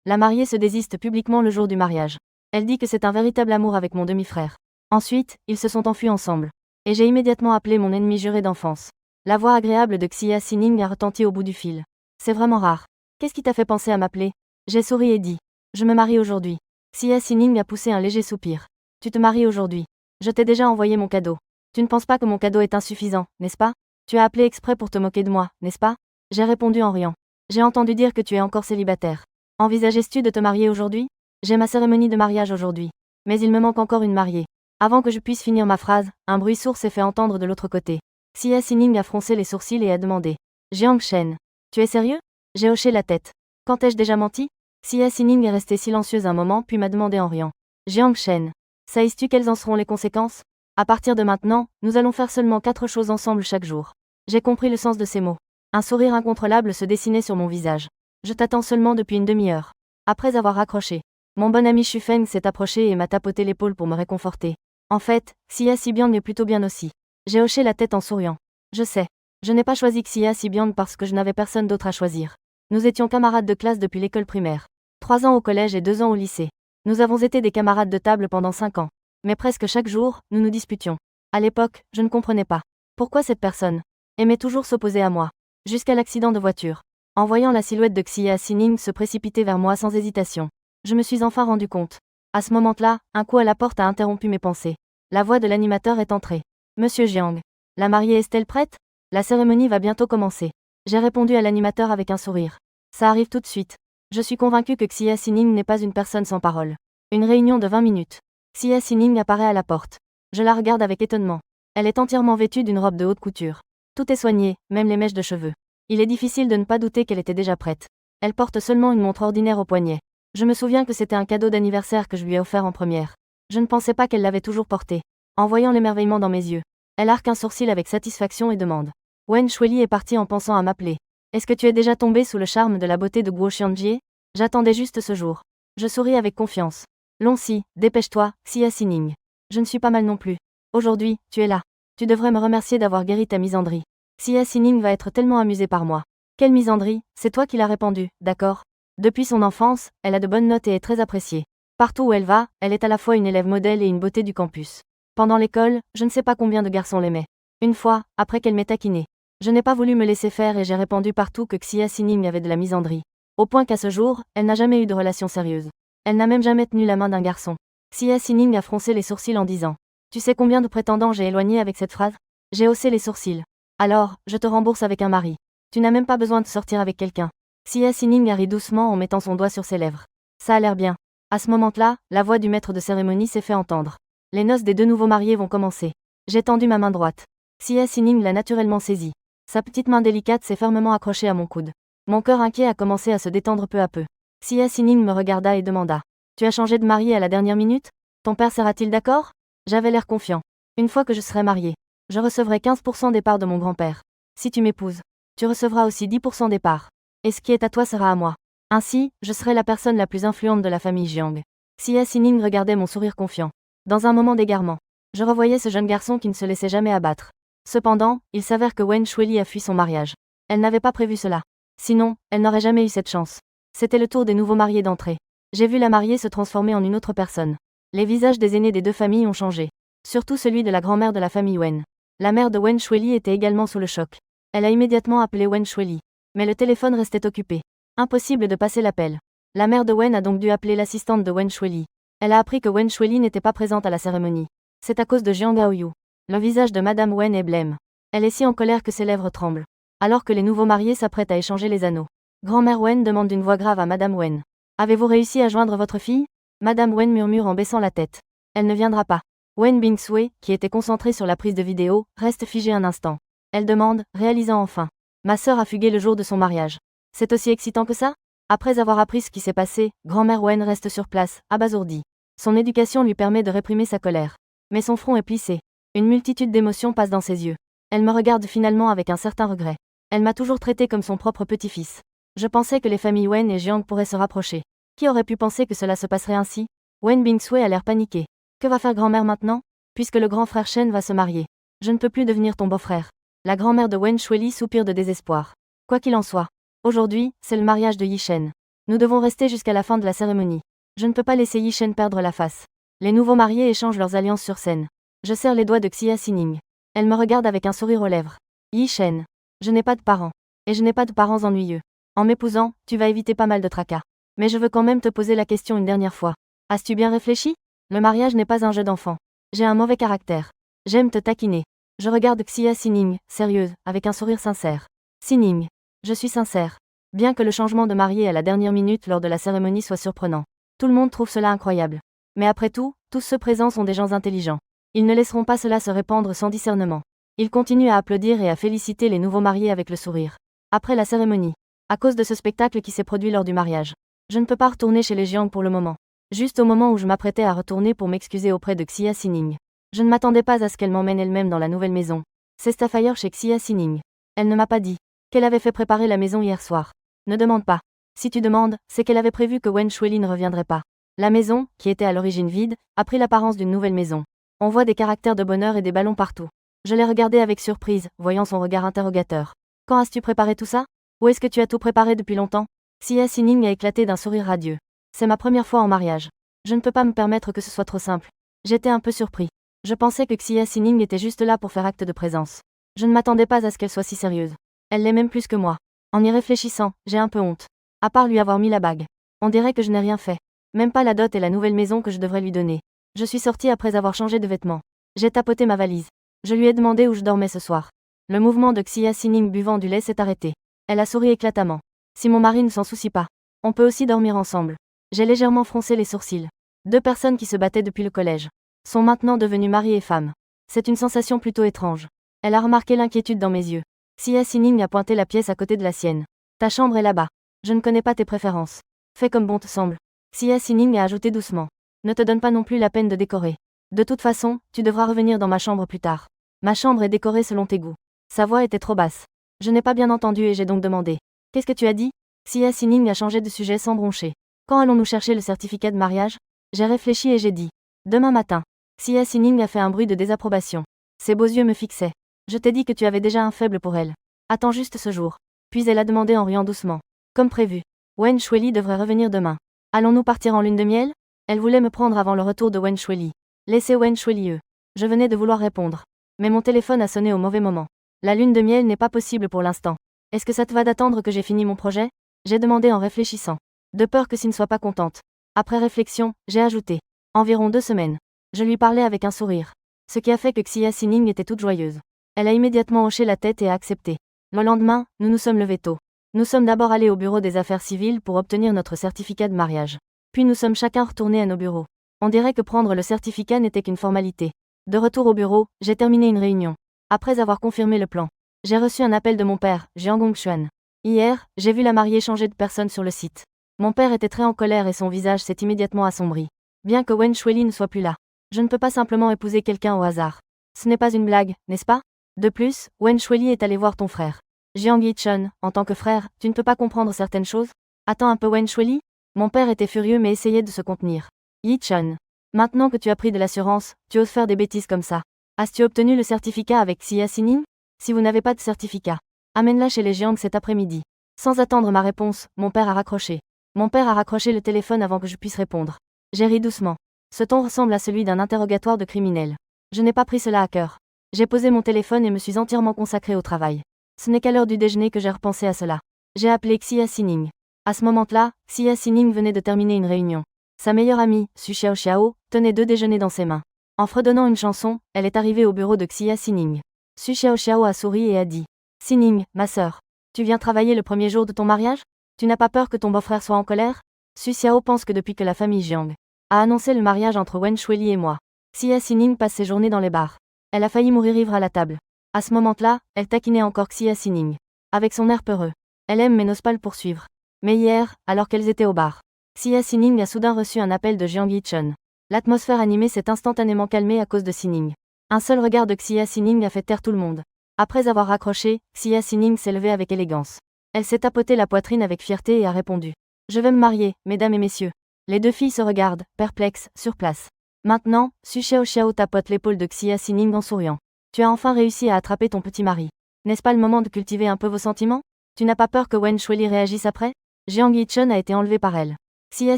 La mariée se désiste publiquement le jour du mariage. Elle dit que c'est un véritable amour avec mon demi-frère. Ensuite, ils se sont enfuis ensemble. Et j'ai immédiatement appelé mon ennemi juré d'enfance. La voix agréable de Xia Sining a retenti au bout du fil. C'est vraiment rare. Qu'est-ce qui t'a fait penser à m'appeler? J'ai souri et dit. Je me marie aujourd'hui. Xia Sining a poussé un léger soupir. Tu te maries aujourd'hui. Je t'ai déjà envoyé mon cadeau. Tu ne penses pas que mon cadeau est insuffisant, n'est-ce pas? Tu as appelé exprès pour te moquer de moi, n'est-ce pas? J'ai répondu en riant. J'ai entendu dire que tu es encore célibataire. Envisages-tu de te marier aujourd'hui? J'ai ma cérémonie de mariage aujourd'hui. Mais il me manque encore une mariée. Avant que je puisse finir ma phrase, un bruit sourd s'est fait entendre de l'autre côté. Xia Sining a froncé les sourcils et a demandé. Jiang Shen. Tu es sérieux? J'ai hoché la tête. Quand ai-je déjà menti? Xia Sining est restée silencieuse un moment puis m'a demandé en riant. Jiang Shen. Sais-tu quelles en seront les conséquences? À partir de maintenant, nous allons faire seulement 4 choses ensemble chaque jour. J'ai compris le sens de ces mots. Un sourire incontrôlable se dessinait sur mon visage. Je t'attends seulement depuis une demi-heure. Après avoir raccroché, mon bon ami Shufeng s'est approché et m'a tapoté l'épaule pour me réconforter. En fait, Xia Xibiang est plutôt bien aussi. J'ai hoché la tête en souriant. Je sais. Je n'ai pas choisi Xia Xibiang parce que je n'avais personne d'autre à choisir. Nous étions camarades de classe depuis l'école primaire. 3 ans au collège et 2 ans au lycée. Nous avons été des camarades de table pendant 5 ans. Mais presque chaque jour, nous nous disputions. À l'époque, je ne comprenais pas. Pourquoi cette personne aimait toujours s'opposer à moi. Jusqu'à l'accident de voiture. En voyant la silhouette de Xia Sining se précipiter vers moi sans hésitation. Je me suis enfin rendu compte. À ce moment-là, un coup à la porte a interrompu mes pensées. La voix de l'animateur est entrée. Monsieur Jiang. La mariée est-elle prête? La cérémonie va bientôt commencer. J'ai répondu à l'animateur avec un sourire. Ça arrive tout de suite. Je suis convaincu que Xia Sining n'est pas une personne sans parole. Une réunion de 20 minutes. Xia Sining apparaît à la porte. Je la regarde avec étonnement. Elle est entièrement vêtue d'une robe de haute couture. Tout est soigné, même les mèches de cheveux. Il est difficile de ne pas douter qu'elle était déjà prête. Elle porte seulement une montre ordinaire au poignet. Je me souviens que c'était un cadeau d'anniversaire que je lui ai offert en première. Je ne pensais pas qu'elle l'avait toujours porté. En voyant l'émerveillement dans mes yeux, elle arque un sourcil avec satisfaction et demande. Wen Shuili est partie en pensant à m'appeler. Est-ce que tu es déjà tombé sous le charme de la beauté de Guo Xianjie? J'attendais juste ce jour. Je souris avec confiance. Long-si, dépêche-toi, Xia Sining. Je ne suis pas mal non plus. Aujourd'hui, tu es là. Tu devrais me remercier d'avoir guéri ta misandrie. Xia Sining va être tellement amusée par moi. Quelle misandrie, c'est toi qui l'as répandue, d'accord? Depuis son enfance, elle a de bonnes notes et est très appréciée. Partout où elle va, elle est à la fois une élève modèle et une beauté du campus. Pendant l'école, je ne sais pas combien de garçons l'aimaient. Une fois, après qu'elle m'ait taquinée, je n'ai pas voulu me laisser faire et j'ai répandu partout que Xia Sining avait de la misandrie. Au point qu'à ce jour, elle n'a jamais eu de relation sérieuse. Elle n'a même jamais tenu la main d'un garçon. Xia Sining a froncé les sourcils en disant. Tu sais combien de prétendants j'ai éloignés avec cette phrase? J'ai haussé les sourcils. Alors, je te rembourse avec un mari. Tu n'as même pas besoin de sortir avec quelqu'un. Xia Sining a ri doucement en mettant son doigt sur ses lèvres. Ça a l'air bien. À ce moment-là, la voix du maître de cérémonie s'est fait entendre. Les noces des 2 nouveaux mariés vont commencer. J'ai tendu ma main droite. Xia Sining l'a naturellement saisie. Sa petite main délicate s'est fermement accrochée à mon coude. Mon cœur inquiet a commencé à se détendre peu à peu. Xia Sining me regarda et demanda. Tu as changé de mariée à la dernière minute? Ton père sera-t-il d'accord? J'avais l'air confiant. Une fois que je serai mariée, je recevrai 15% des parts de mon grand-père. Si tu m'épouses, tu recevras aussi 10% des parts. Et ce qui est à toi sera à moi. Ainsi, je serai la personne la plus influente de la famille Jiang. Xia Sining regardait mon sourire confiant. Dans un moment d'égarement, je revoyais ce jeune garçon qui ne se laissait jamais abattre. Cependant, il s'avère que Wen Shuili a fui son mariage. Elle n'avait pas prévu cela. Sinon, elle n'aurait jamais eu cette chance. C'était le tour des nouveaux mariés d'entrer. J'ai vu la mariée se transformer en une autre personne. Les visages des aînés des 2 familles ont changé. Surtout celui de la grand-mère de la famille Wen. La mère de Wen Shuili était également sous le choc. Elle a immédiatement appelé Wen Shuili. Mais le téléphone restait occupé. Impossible de passer l'appel. La mère de Wen a donc dû appeler l'assistante de Wen Shuili. Elle a appris que Wen Shuili n'était pas présente à la cérémonie. C'est à cause de Jiang Gaoyu. Le visage de Madame Wen est blême. Elle est si en colère que ses lèvres tremblent. Alors que les nouveaux mariés s'apprêtent à échanger les anneaux. Grand-mère Wen demande d'une voix grave à Madame Wen. Avez-vous réussi à joindre votre fille? Madame Wen murmure en baissant la tête. Elle ne viendra pas. Wen Bingsui, qui était concentrée sur la prise de vidéo, reste figée un instant. Elle demande, réalisant enfin. Ma sœur a fugué le jour de son mariage. C'est aussi excitant que ça? Après avoir appris ce qui s'est passé, grand-mère Wen reste sur place, abasourdie. Son éducation lui permet de réprimer sa colère. Mais son front est plissé. Une multitude d'émotions passe dans ses yeux. Elle me regarde finalement avec un certain regret. Elle m'a toujours traité comme son propre petit-fils. Je pensais que les familles Wen et Jiang pourraient se rapprocher. Qui aurait pu penser que cela se passerait ainsi? Wen Bingsui a l'air paniqué. Que va faire grand-mère maintenant? Puisque le grand frère Shen va se marier. Je ne peux plus devenir ton beau-frère. La grand-mère de Wen Shuili soupire de désespoir. Quoi qu'il en soit. Aujourd'hui, c'est le mariage de Yi Shen. Nous devons rester jusqu'à la fin de la cérémonie. Je ne peux pas laisser Yi Shen perdre la face. Les nouveaux mariés échangent leurs alliances sur scène. Je serre les doigts de Xia Xining. Elle me regarde avec un sourire aux lèvres. Yi Shen. Je n'ai pas de parents. Et je n'ai pas de parents ennuyeux. En m'épousant, tu vas éviter pas mal de tracas. Mais je veux quand même te poser la question une dernière fois. As-tu bien réfléchi? Le mariage n'est pas un jeu d'enfant. J'ai un mauvais caractère. J'aime te taquiner. Je regarde Xia Xining, sérieuse, avec un sourire sincère. Xining. Je suis sincère. Bien que le changement de mariée à la dernière minute lors de la cérémonie soit surprenant. Tout le monde trouve cela incroyable. Mais après tout, tous ceux présents sont des gens intelligents. Ils ne laisseront pas cela se répandre sans discernement. Ils continuent à applaudir et à féliciter les nouveaux mariés avec le sourire. Après la cérémonie. À cause de ce spectacle qui s'est produit lors du mariage. Je ne peux pas retourner chez les Jiang pour le moment. Juste au moment où je m'apprêtais à retourner pour m'excuser auprès de Xia Xining. Je ne m'attendais pas à ce qu'elle m'emmène elle-même dans la nouvelle maison. C'est Starfire chez Xia Xining. Elle ne m'a pas dit qu'elle avait fait préparer la maison hier soir. Ne demande pas. Si tu demandes, c'est qu'elle avait prévu que Wen Shuili ne reviendrait pas. La maison, qui était à l'origine vide, a pris l'apparence d'une nouvelle maison. On voit des caractères de bonheur et des ballons partout. Je l'ai regardé avec surprise, voyant son regard interrogateur. Quand as-tu préparé tout ça? Où est-ce que tu as tout préparé depuis longtemps? Xia Xining a éclaté d'un sourire radieux. C'est ma première fois en mariage. Je ne peux pas me permettre que ce soit trop simple. J'étais un peu surpris. Je pensais que Xia Xining était juste là pour faire acte de présence. Je ne m'attendais pas à ce qu'elle soit si sérieuse. Elle l'est même plus que moi. En y réfléchissant, j'ai un peu honte. À part lui avoir mis la bague. On dirait que je n'ai rien fait. Même pas la dot et la nouvelle maison que je devrais lui donner. Je suis sortie après avoir changé de vêtements. J'ai tapoté ma valise. Je lui ai demandé où je dormais ce soir. Le mouvement de Xia Xining buvant du lait s'est arrêté. Elle a souri éclatamment. Si mon mari ne s'en soucie pas, on peut aussi dormir ensemble. J'ai légèrement froncé les sourcils. Deux personnes qui se battaient depuis le collège sont maintenant devenues mari et femme. C'est une sensation plutôt étrange. Elle a remarqué l'inquiétude dans mes yeux. Xia Xining a pointé la pièce à côté de la sienne. Ta chambre est là-bas. Je ne connais pas tes préférences. Fais comme bon te semble. Xia Xining a ajouté doucement. Ne te donne pas non plus la peine de décorer. De toute façon, tu devras revenir dans ma chambre plus tard. Ma chambre est décorée selon tes goûts. Sa voix était trop basse. Je n'ai pas bien entendu et j'ai donc demandé. Qu'est-ce que tu as dit? Xia Xining a changé de sujet sans broncher. Quand allons-nous chercher le certificat de mariage? J'ai réfléchi et j'ai dit. Demain matin. Xia Xining a fait un bruit de désapprobation. Ses beaux yeux me fixaient. Je t'ai dit que tu avais déjà un faible pour elle. Attends juste ce jour. Puis elle a demandé en riant doucement. Comme prévu. Wen Shuili devrait revenir demain. Allons-nous partir en lune de miel? Elle voulait me prendre avant le retour de Wen Shuili. Laissez Wen Shuili. Je venais de vouloir répondre. Mais mon téléphone a sonné au mauvais moment. La lune de miel n'est pas possible pour l'instant. Est-ce que ça te va d'attendre que j'ai fini mon projet? J'ai demandé en réfléchissant. De peur que s'il ne soit pas contente. Après réflexion, j'ai ajouté. Environ 2 semaines. Je lui parlais avec un sourire. Ce qui a fait que Xia Xining était toute joyeuse. Elle a immédiatement hoché la tête et a accepté. Le lendemain, nous nous sommes levés tôt. Nous sommes d'abord allés au bureau des affaires civiles pour obtenir notre certificat de mariage. Puis nous sommes chacun retournés à nos bureaux. On dirait que prendre le certificat n'était qu'une formalité. De retour au bureau, j'ai terminé une réunion. Après avoir confirmé le plan, j'ai reçu un appel de mon père, Jiang Gongxuan. Hier, j'ai vu la mariée changer de personne sur le site. Mon père était très en colère et son visage s'est immédiatement assombri. Bien que Wen Shuili ne soit plus là. Je ne peux pas simplement épouser quelqu'un au hasard. Ce n'est pas une blague, n'est-ce pas? De plus, Wen Shuili est allé voir ton frère. Jiang Yichun, en tant que frère, tu ne peux pas comprendre certaines choses? Attends un peu Wen Shuili? Mon père était furieux mais essayait de se contenir. Yichun. Maintenant que tu as pris de l'assurance, tu oses faire des bêtises comme ça. As-tu obtenu le certificat avec Xia Xining? Si vous n'avez pas de certificat, amène-la chez les Jiang cet après-midi. Sans attendre ma réponse, mon père a raccroché. Mon père a raccroché le téléphone avant que je puisse répondre. J'ai ri doucement. Ce ton ressemble à celui d'un interrogatoire de criminel. Je n'ai pas pris cela à cœur. J'ai posé mon téléphone et me suis entièrement consacré au travail. Ce n'est qu'à l'heure du déjeuner que j'ai repensé à cela. J'ai appelé Xia Xining. À ce moment-là, Xia Xining venait de terminer une réunion. Sa meilleure amie, Su Xiao Xiao, tenait 2 déjeuners dans ses mains. En fredonnant une chanson, elle est arrivée au bureau de Xia Xining. Su Xiao Xiao a souri et a dit. Xining, ma sœur. Tu viens travailler le premier jour de ton mariage? Tu n'as pas peur que ton beau-frère soit en colère? Su Xiao pense que depuis que la famille Jiang a annoncé le mariage entre Wen Shuili et moi, Xia Xining passe ses journées dans les bars. Elle a failli mourir ivre à la table. À ce moment-là, elle taquinait encore Xia Xining. Avec son air peureux. Elle aime mais n'ose pas le poursuivre. Mais hier, alors qu'elles étaient au bar, Xia Xining a soudain reçu un appel de Jiang Yichun. L'atmosphère animée s'est instantanément calmée à cause de Xining. Un seul regard de Xia Xining a fait taire tout le monde. Après avoir raccroché, Xia Xining s'est levée avec élégance. Elle s'est tapotée la poitrine avec fierté et a répondu. Je vais me marier, mesdames et messieurs. Les 2 filles se regardent, perplexes, sur place. Maintenant, Su Xiao Xiao tapote l'épaule de Xia Xining en souriant. Tu as enfin réussi à attraper ton petit mari. N'est-ce pas le moment de cultiver un peu vos sentiments? Tu n'as pas peur que Wen Shuili réagisse après? Jiang Yichun a été enlevé par elle. Xia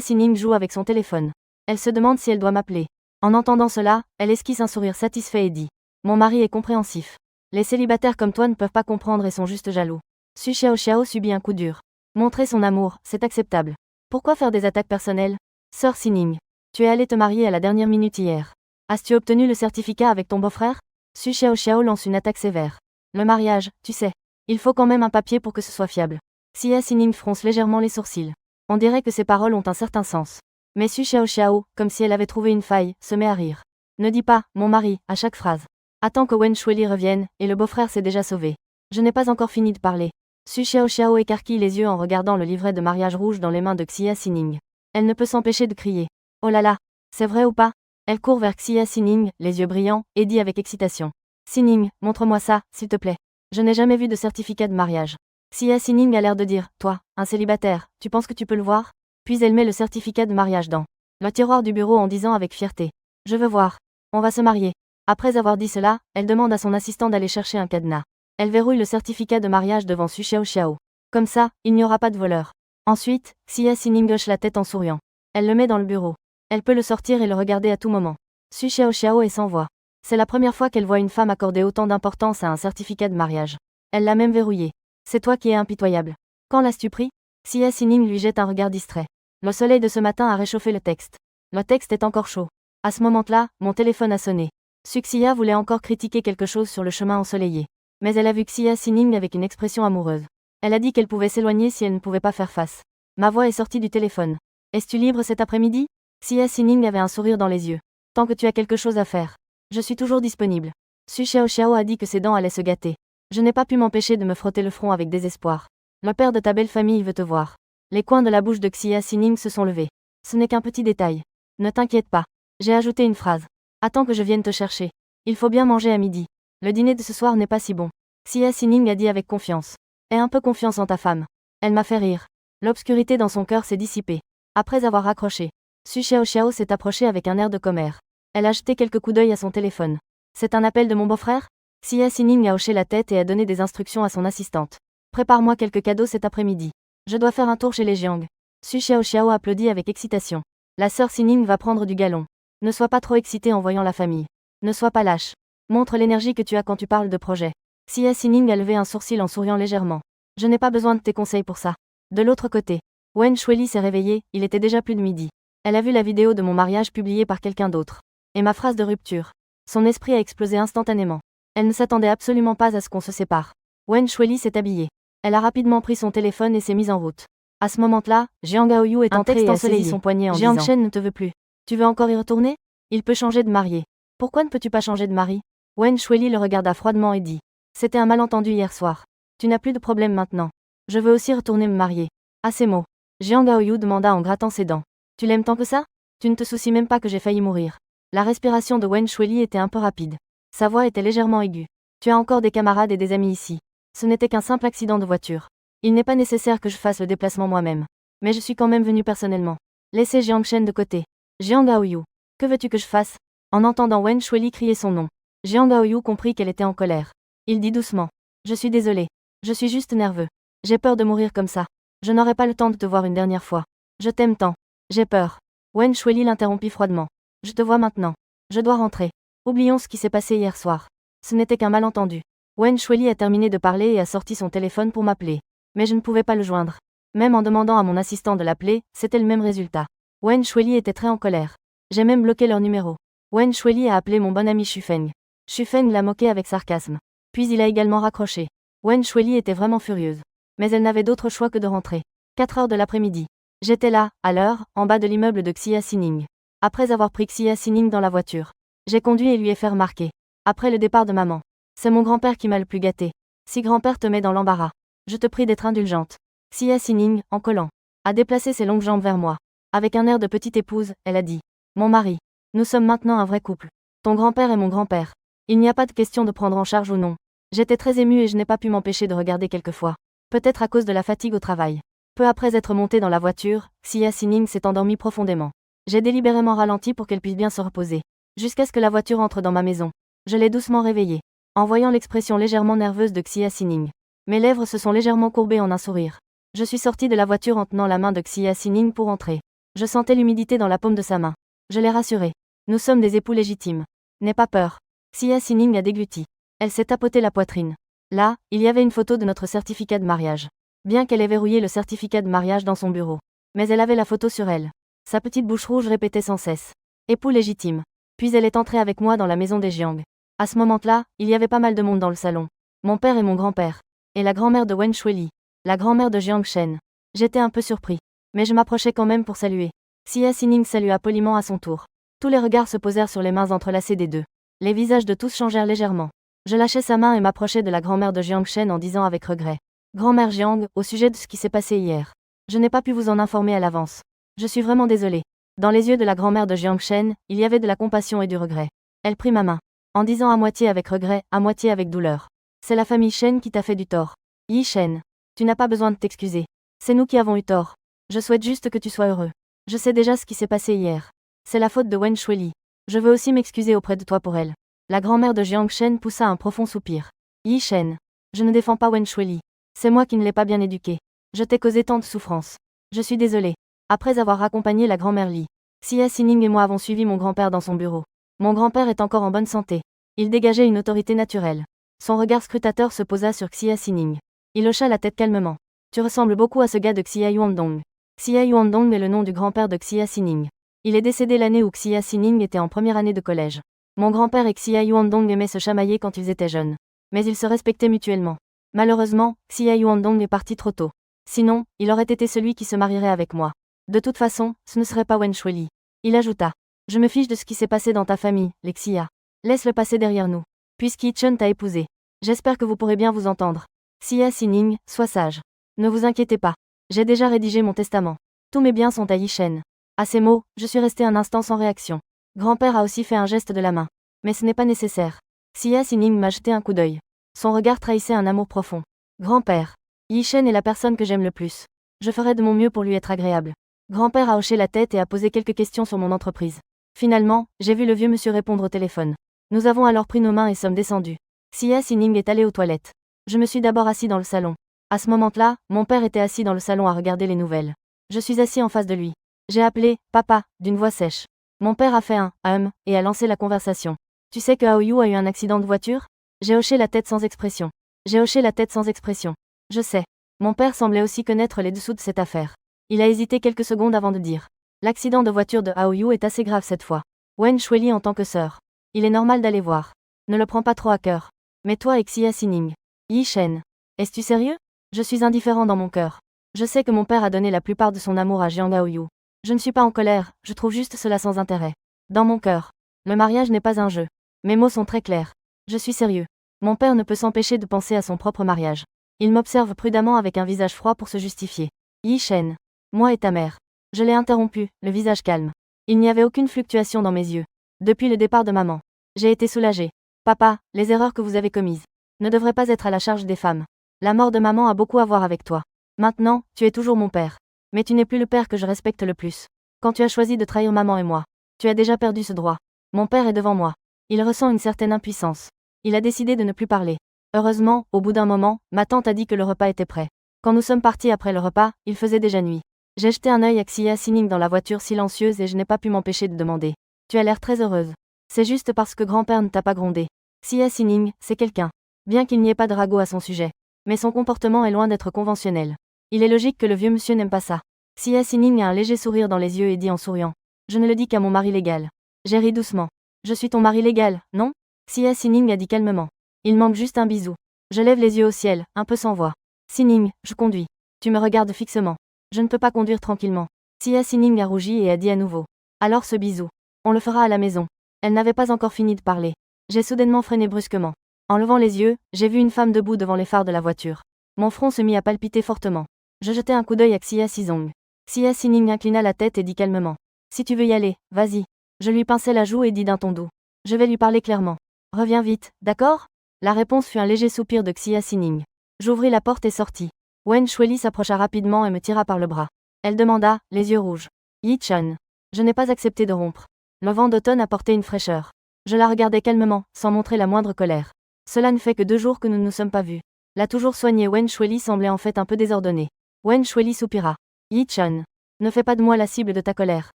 Xining joue avec son téléphone. Elle se demande si elle doit m'appeler. En entendant cela, elle esquisse un sourire satisfait et dit: Mon mari est compréhensif. Les célibataires comme toi ne peuvent pas comprendre et sont juste jaloux. Su Xiao subit un coup dur. Montrer son amour, c'est acceptable. Pourquoi faire des attaques personnelles? Sœur Xining, tu es allée te marier à la dernière minute hier. As-tu obtenu le certificat avec ton beau-frère? Su Xiao lance une attaque sévère. Le mariage, tu sais. Il faut quand même un papier pour que ce soit fiable. Xia Xining fronce légèrement les sourcils. On dirait que ses paroles ont un certain sens. Mais Su Xiao, comme si elle avait trouvé une faille, se met à rire. Ne dis pas, mon mari, à chaque phrase. Attends que Wen Shuili revienne, et le beau-frère s'est déjà sauvé. Je n'ai pas encore fini de parler. Su Xiao écarquille les yeux en regardant le livret de mariage rouge dans les mains de Xia Xining. Elle ne peut s'empêcher de crier. Oh là là, c'est vrai ou pas? Elle court vers Xia Xining, les yeux brillants, et dit avec excitation. Xining, montre-moi ça, s'il te plaît. Je n'ai jamais vu de certificat de mariage. Xia Xining a l'air de dire, toi, un célibataire, tu penses que tu peux le voir? Puis elle met le certificat de mariage dans le tiroir du bureau en disant avec fierté. Je veux voir. On va se marier. Après avoir dit cela, elle demande à son assistant d'aller chercher un cadenas. Elle verrouille le certificat de mariage devant Su Xiao. Comme ça, il n'y aura pas de voleur. Ensuite, Xia Xining hoche la tête en souriant. Elle le met dans le bureau. Elle peut le sortir et le regarder à tout moment. Su Xiao est sans voix. C'est la première fois qu'elle voit une femme accorder autant d'importance à un certificat de mariage. Elle l'a même verrouillé. C'est toi qui es impitoyable. Quand l'as-tu pris? Xia Xining lui jette un regard distrait. Le soleil de ce matin a réchauffé le texte. Le texte est encore chaud. À ce moment-là, mon téléphone a sonné. Xia voulait encore critiquer quelque chose sur le chemin ensoleillé. Mais elle a vu Xia Xining avec une expression amoureuse. Elle a dit qu'elle pouvait s'éloigner si elle ne pouvait pas faire face. Ma voix est sortie du téléphone. Es-tu libre cet après-midi? Xia Xining avait un sourire dans les yeux. Tant que tu as quelque chose à faire. Je suis toujours disponible. Su Xiao a dit que ses dents allaient se gâter. Je n'ai pas pu m'empêcher de me frotter le front avec désespoir. Le père de ta belle famille veut te voir. Les coins de la bouche de Xia Xining se sont levés. Ce n'est qu'un petit détail. Ne t'inquiète pas. J'ai ajouté une phrase. Attends que je vienne te chercher. Il faut bien manger à midi. Le dîner de ce soir n'est pas si bon. Xia Xining a dit avec confiance. Aie un peu confiance en ta femme. Elle m'a fait rire. L'obscurité dans son cœur s'est dissipée. Après avoir raccroché, Su Xiao s'est approchée avec un air de commère. Elle a jeté quelques coups d'œil à son téléphone. C'est un appel de mon beau-frère? Xia Xining a hoché la tête et a donné des instructions à son assistante. Prépare-moi quelques cadeaux cet après-midi. Je dois faire un tour chez les Jiang. Su Xiao applaudit avec excitation. La sœur Xining va prendre du galon. Ne sois pas trop excitée en voyant la famille. Ne sois pas lâche. Montre l'énergie que tu as quand tu parles de projet. Xia Xining a levé un sourcil en souriant légèrement. Je n'ai pas besoin de tes conseils pour ça. De l'autre côté, Wen Shuili s'est réveillée, il était déjà plus de midi. Elle a vu la vidéo de mon mariage publiée par quelqu'un d'autre. Et ma phrase de rupture. Son esprit a explosé instantanément. Elle ne s'attendait absolument pas à ce qu'on se sépare. Wen Shuili s'est habillée. Elle a rapidement pris son téléphone et s'est mise en route. À ce moment-là, Jiang Gaoyu est entré et a saisi son poignet en disant: Jiang Shen ne te veut plus. Tu veux encore y retourner? Il peut changer de marié. Pourquoi ne peux-tu pas changer de mari? Wen Shuili le regarda froidement et dit: C'était un malentendu hier soir. Tu n'as plus de problème maintenant. Je veux aussi retourner me marier. À ces mots, Jiang Gaoyu demanda en grattant ses dents: Tu l'aimes tant que ça? Tu ne te soucies même pas que j'ai failli mourir. La respiration de Wen Shuili était un peu rapide. Sa voix était légèrement aiguë. Tu as encore des camarades et des amis ici. Ce n'était qu'un simple accident de voiture. Il n'est pas nécessaire que je fasse le déplacement moi-même. Mais je suis quand même venu personnellement. Laissez Jiang Shen de côté. Jiang Gaoyu. Que veux-tu que je fasse? En entendant Wen Shuili crier son nom, Jiang Gaoyu comprit qu'elle était en colère. Il dit doucement: Je suis désolé. Je suis juste nerveux. J'ai peur de mourir comme ça. Je n'aurai pas le temps de te voir une dernière fois. Je t'aime tant. J'ai peur. Wen Shuili l'interrompit froidement. Je te vois maintenant. Je dois rentrer. Oublions ce qui s'est passé hier soir. Ce n'était qu'un malentendu. Wen Shuili a terminé de parler et a sorti son téléphone pour m'appeler. Mais je ne pouvais pas le joindre. Même en demandant à mon assistant de l'appeler, c'était le même résultat. Wen Shuili était très en colère. J'ai même bloqué leur numéro. Wen Shuili a appelé mon bon ami Xufeng. Xufeng l'a moqué avec sarcasme. Puis il a également raccroché. Wen Shuili était vraiment furieuse. Mais elle n'avait d'autre choix que de rentrer. 4 heures de l'après-midi. J'étais là, à l'heure, en bas de l'immeuble de Xia Xining. Après avoir pris Xia Xining dans la voiture, j'ai conduit et lui ai fait remarquer. Après le départ de maman. C'est mon grand-père qui m'a le plus gâté. Si grand-père te met dans l'embarras, je te prie d'être indulgente. Xia Xining, en collant, a déplacé ses longues jambes vers moi. Avec un air de petite épouse, elle a dit: Mon mari, nous sommes maintenant un vrai couple. Ton grand-père est mon grand-père. Il n'y a pas de question de prendre en charge ou non. J'étais très émue et je n'ai pas pu m'empêcher de regarder quelquefois. Peut-être à cause de la fatigue au travail. Peu après être montée dans la voiture, Xia Xining s'est endormie profondément. J'ai délibérément ralenti pour qu'elle puisse bien se reposer. Jusqu'à ce que la voiture entre dans ma maison. Je l'ai doucement réveillée. En voyant l'expression légèrement nerveuse de Xia Xining, mes lèvres se sont légèrement courbées en un sourire. Je suis sortie de la voiture en tenant la main de Xia Xining pour entrer. Je sentais l'humidité dans la paume de sa main. Je l'ai rassurée. Nous sommes des époux légitimes. N'aie pas peur. Xia Xining a dégluti. Elle s'est tapotée la poitrine. Là, il y avait une photo de notre certificat de mariage. Bien qu'elle ait verrouillé le certificat de mariage dans son bureau. Mais elle avait la photo sur elle. Sa petite bouche rouge répétait sans cesse. Époux légitime. Puis elle est entrée avec moi dans la maison des Jiang. À ce moment-là, il y avait pas mal de monde dans le salon. Mon père et mon grand-père. Et la grand-mère de Wen Shuili. La grand-mère de Jiang Shen. J'étais un peu surpris. Mais je m'approchai quand même pour saluer. Xia Xining salua poliment à son tour. Tous les regards se posèrent sur les mains entrelacées des deux. Les visages de tous changèrent légèrement. Je lâchai sa main et m'approchai de la grand-mère de Jiang Shen en disant avec regret. Grand-mère Jiang, au sujet de ce qui s'est passé hier. Je n'ai pas pu vous en informer à l'avance. Je suis vraiment désolée. Dans les yeux de la grand-mère de Jiang Shen, il y avait de la compassion et du regret. Elle prit ma main. En disant à moitié avec regret, à moitié avec douleur. C'est la famille Shen qui t'a fait du tort. Yi Shen. Tu n'as pas besoin de t'excuser. C'est nous qui avons eu tort. Je souhaite juste que tu sois heureux. Je sais déjà ce qui s'est passé hier. C'est la faute de Wen Shuili. Je veux aussi m'excuser auprès de toi pour elle. La grand-mère de Jiang Shen poussa un profond soupir. Yi Shen. Je ne défends pas Wen Shuili. C'est moi qui ne l'ai pas bien éduquée. Je t'ai causé tant de souffrance. Je suis désolée. Après avoir accompagné la grand-mère Li, Xia Xining et moi avons suivi mon grand-père dans son bureau. Mon grand-père est encore en bonne santé. Il dégageait une autorité naturelle. Son regard scrutateur se posa sur Xia Xining. Il hocha la tête calmement. Tu ressembles beaucoup à ce gars de Xia Yuandong. Xia Yuandong est le nom du grand-père de Xia Xining. Il est décédé l'année où Xia Xining était en première année de collège. Mon grand-père et Xia Yuandong aimaient se chamailler quand ils étaient jeunes. Mais ils se respectaient mutuellement. Malheureusement, Xia Yuandong est parti trop tôt. Sinon, il aurait été celui qui se marierait avec moi. De toute façon, ce ne serait pas Wen Shuili. Il ajouta. Je me fiche de ce qui s'est passé dans ta famille, les Xia. Laisse-le passer derrière nous. Puisqu'Yi Chen t'a épousé. J'espère que vous pourrez bien vous entendre. Xia Xining, sois sage. Ne vous inquiétez pas. J'ai déjà rédigé mon testament. Tous mes biens sont à Yi Shen. À ces mots, je suis resté un instant sans réaction. Grand-père a aussi fait un geste de la main. Mais ce n'est pas nécessaire. Xia Xining m'a jeté un coup d'œil. Son regard trahissait un amour profond. Grand-père. Yi Shen est la personne que j'aime le plus. Je ferai de mon mieux pour lui être agréable. Grand-père a hoché la tête et a posé quelques questions sur mon entreprise. Finalement, j'ai vu le vieux monsieur répondre au téléphone. Nous avons alors pris nos mains et sommes descendus. Xia Xining est allée aux toilettes. Je me suis d'abord assis dans le salon. À ce moment-là, mon père était assis dans le salon à regarder les nouvelles. Je suis assis en face de lui. J'ai appelé « Papa » d'une voix sèche. Mon père a fait un « et a lancé la conversation. Tu sais que Aoyu a eu un accident de voiture? J'ai hoché la tête sans expression. Je sais. Mon père semblait aussi connaître les dessous de cette affaire. Il a hésité quelques secondes avant de dire. L'accident de voiture de Aoyu est assez grave cette fois. Wen Shuili en tant que sœur. Il est normal d'aller voir. Ne le prends pas trop à cœur. Mais toi et Xia Xining. Yi Shen. Es-tu sérieux? Je suis indifférent dans mon cœur. Je sais que mon père a donné la plupart de son amour à Jiang Aoyu. Je ne suis pas en colère, je trouve juste cela sans intérêt. Dans mon cœur. Le mariage n'est pas un jeu. Mes mots sont très clairs. Je suis sérieux. Mon père ne peut s'empêcher de penser à son propre mariage. Il m'observe prudemment avec un visage froid pour se justifier. Yi Shen. Moi et ta mère. Je l'ai interrompu, le visage calme. Il n'y avait aucune fluctuation dans mes yeux. Depuis le départ de maman. J'ai été soulagée. Papa, les erreurs que vous avez commises ne devraient pas être à la charge des femmes. La mort de maman a beaucoup à voir avec toi. Maintenant, tu es toujours mon père. Mais tu n'es plus le père que je respecte le plus. Quand tu as choisi de trahir maman et moi, tu as déjà perdu ce droit. Mon père est devant moi. Il ressent une certaine impuissance. Il a décidé de ne plus parler. Heureusement, au bout d'un moment, ma tante a dit que le repas était prêt. Quand nous sommes partis après le repas, il faisait déjà nuit. J'ai jeté un œil à Xia Xining dans la voiture silencieuse et je n'ai pas pu m'empêcher de demander. Tu as l'air très heureuse. C'est juste parce que grand-père ne t'a pas grondé. Xia Xining, c'est quelqu'un. Bien qu'il n'y ait pas de ragot à son sujet. Mais son comportement est loin d'être conventionnel. Il est logique que le vieux monsieur n'aime pas ça. Xia Xining a un léger sourire dans les yeux et dit en souriant. Je ne le dis qu'à mon mari légal. J'ai ri doucement. Je suis ton mari légal, non? Xia Xining a dit calmement. Il manque juste un bisou. Je lève les yeux au ciel, un peu sans voix. Xining, je conduis. Tu me regardes fixement. Je ne peux pas conduire tranquillement. Xia Xining a rougi et a dit à nouveau. Alors ce bisou. On le fera à la maison. Elle n'avait pas encore fini de parler. J'ai soudainement freiné brusquement. En levant les yeux, j'ai vu une femme debout devant les phares de la voiture. Mon front se mit à palpiter fortement. Je jetai un coup d'œil à Xia Xizong. Xia Xining inclina la tête et dit calmement. Si tu veux y aller, vas-y. Je lui pinçai la joue et dis d'un ton doux. Je vais lui parler clairement. Reviens vite, d'accord? La réponse fut un léger soupir de Xia Xining. J'ouvris la porte et sortis. Wen Shuili s'approcha rapidement et me tira par le bras. Elle demanda, les yeux rouges. Yi Chen. Je n'ai pas accepté de rompre. Le vent d'automne apportait une fraîcheur. Je la regardais calmement, sans montrer la moindre colère. Cela ne fait que 2 jours que nous ne nous sommes pas vus. La toujours soignée Wen Shuili semblait en fait un peu désordonnée. Wen Shuili soupira. Yi Chun. Ne fais pas de moi la cible de ta colère.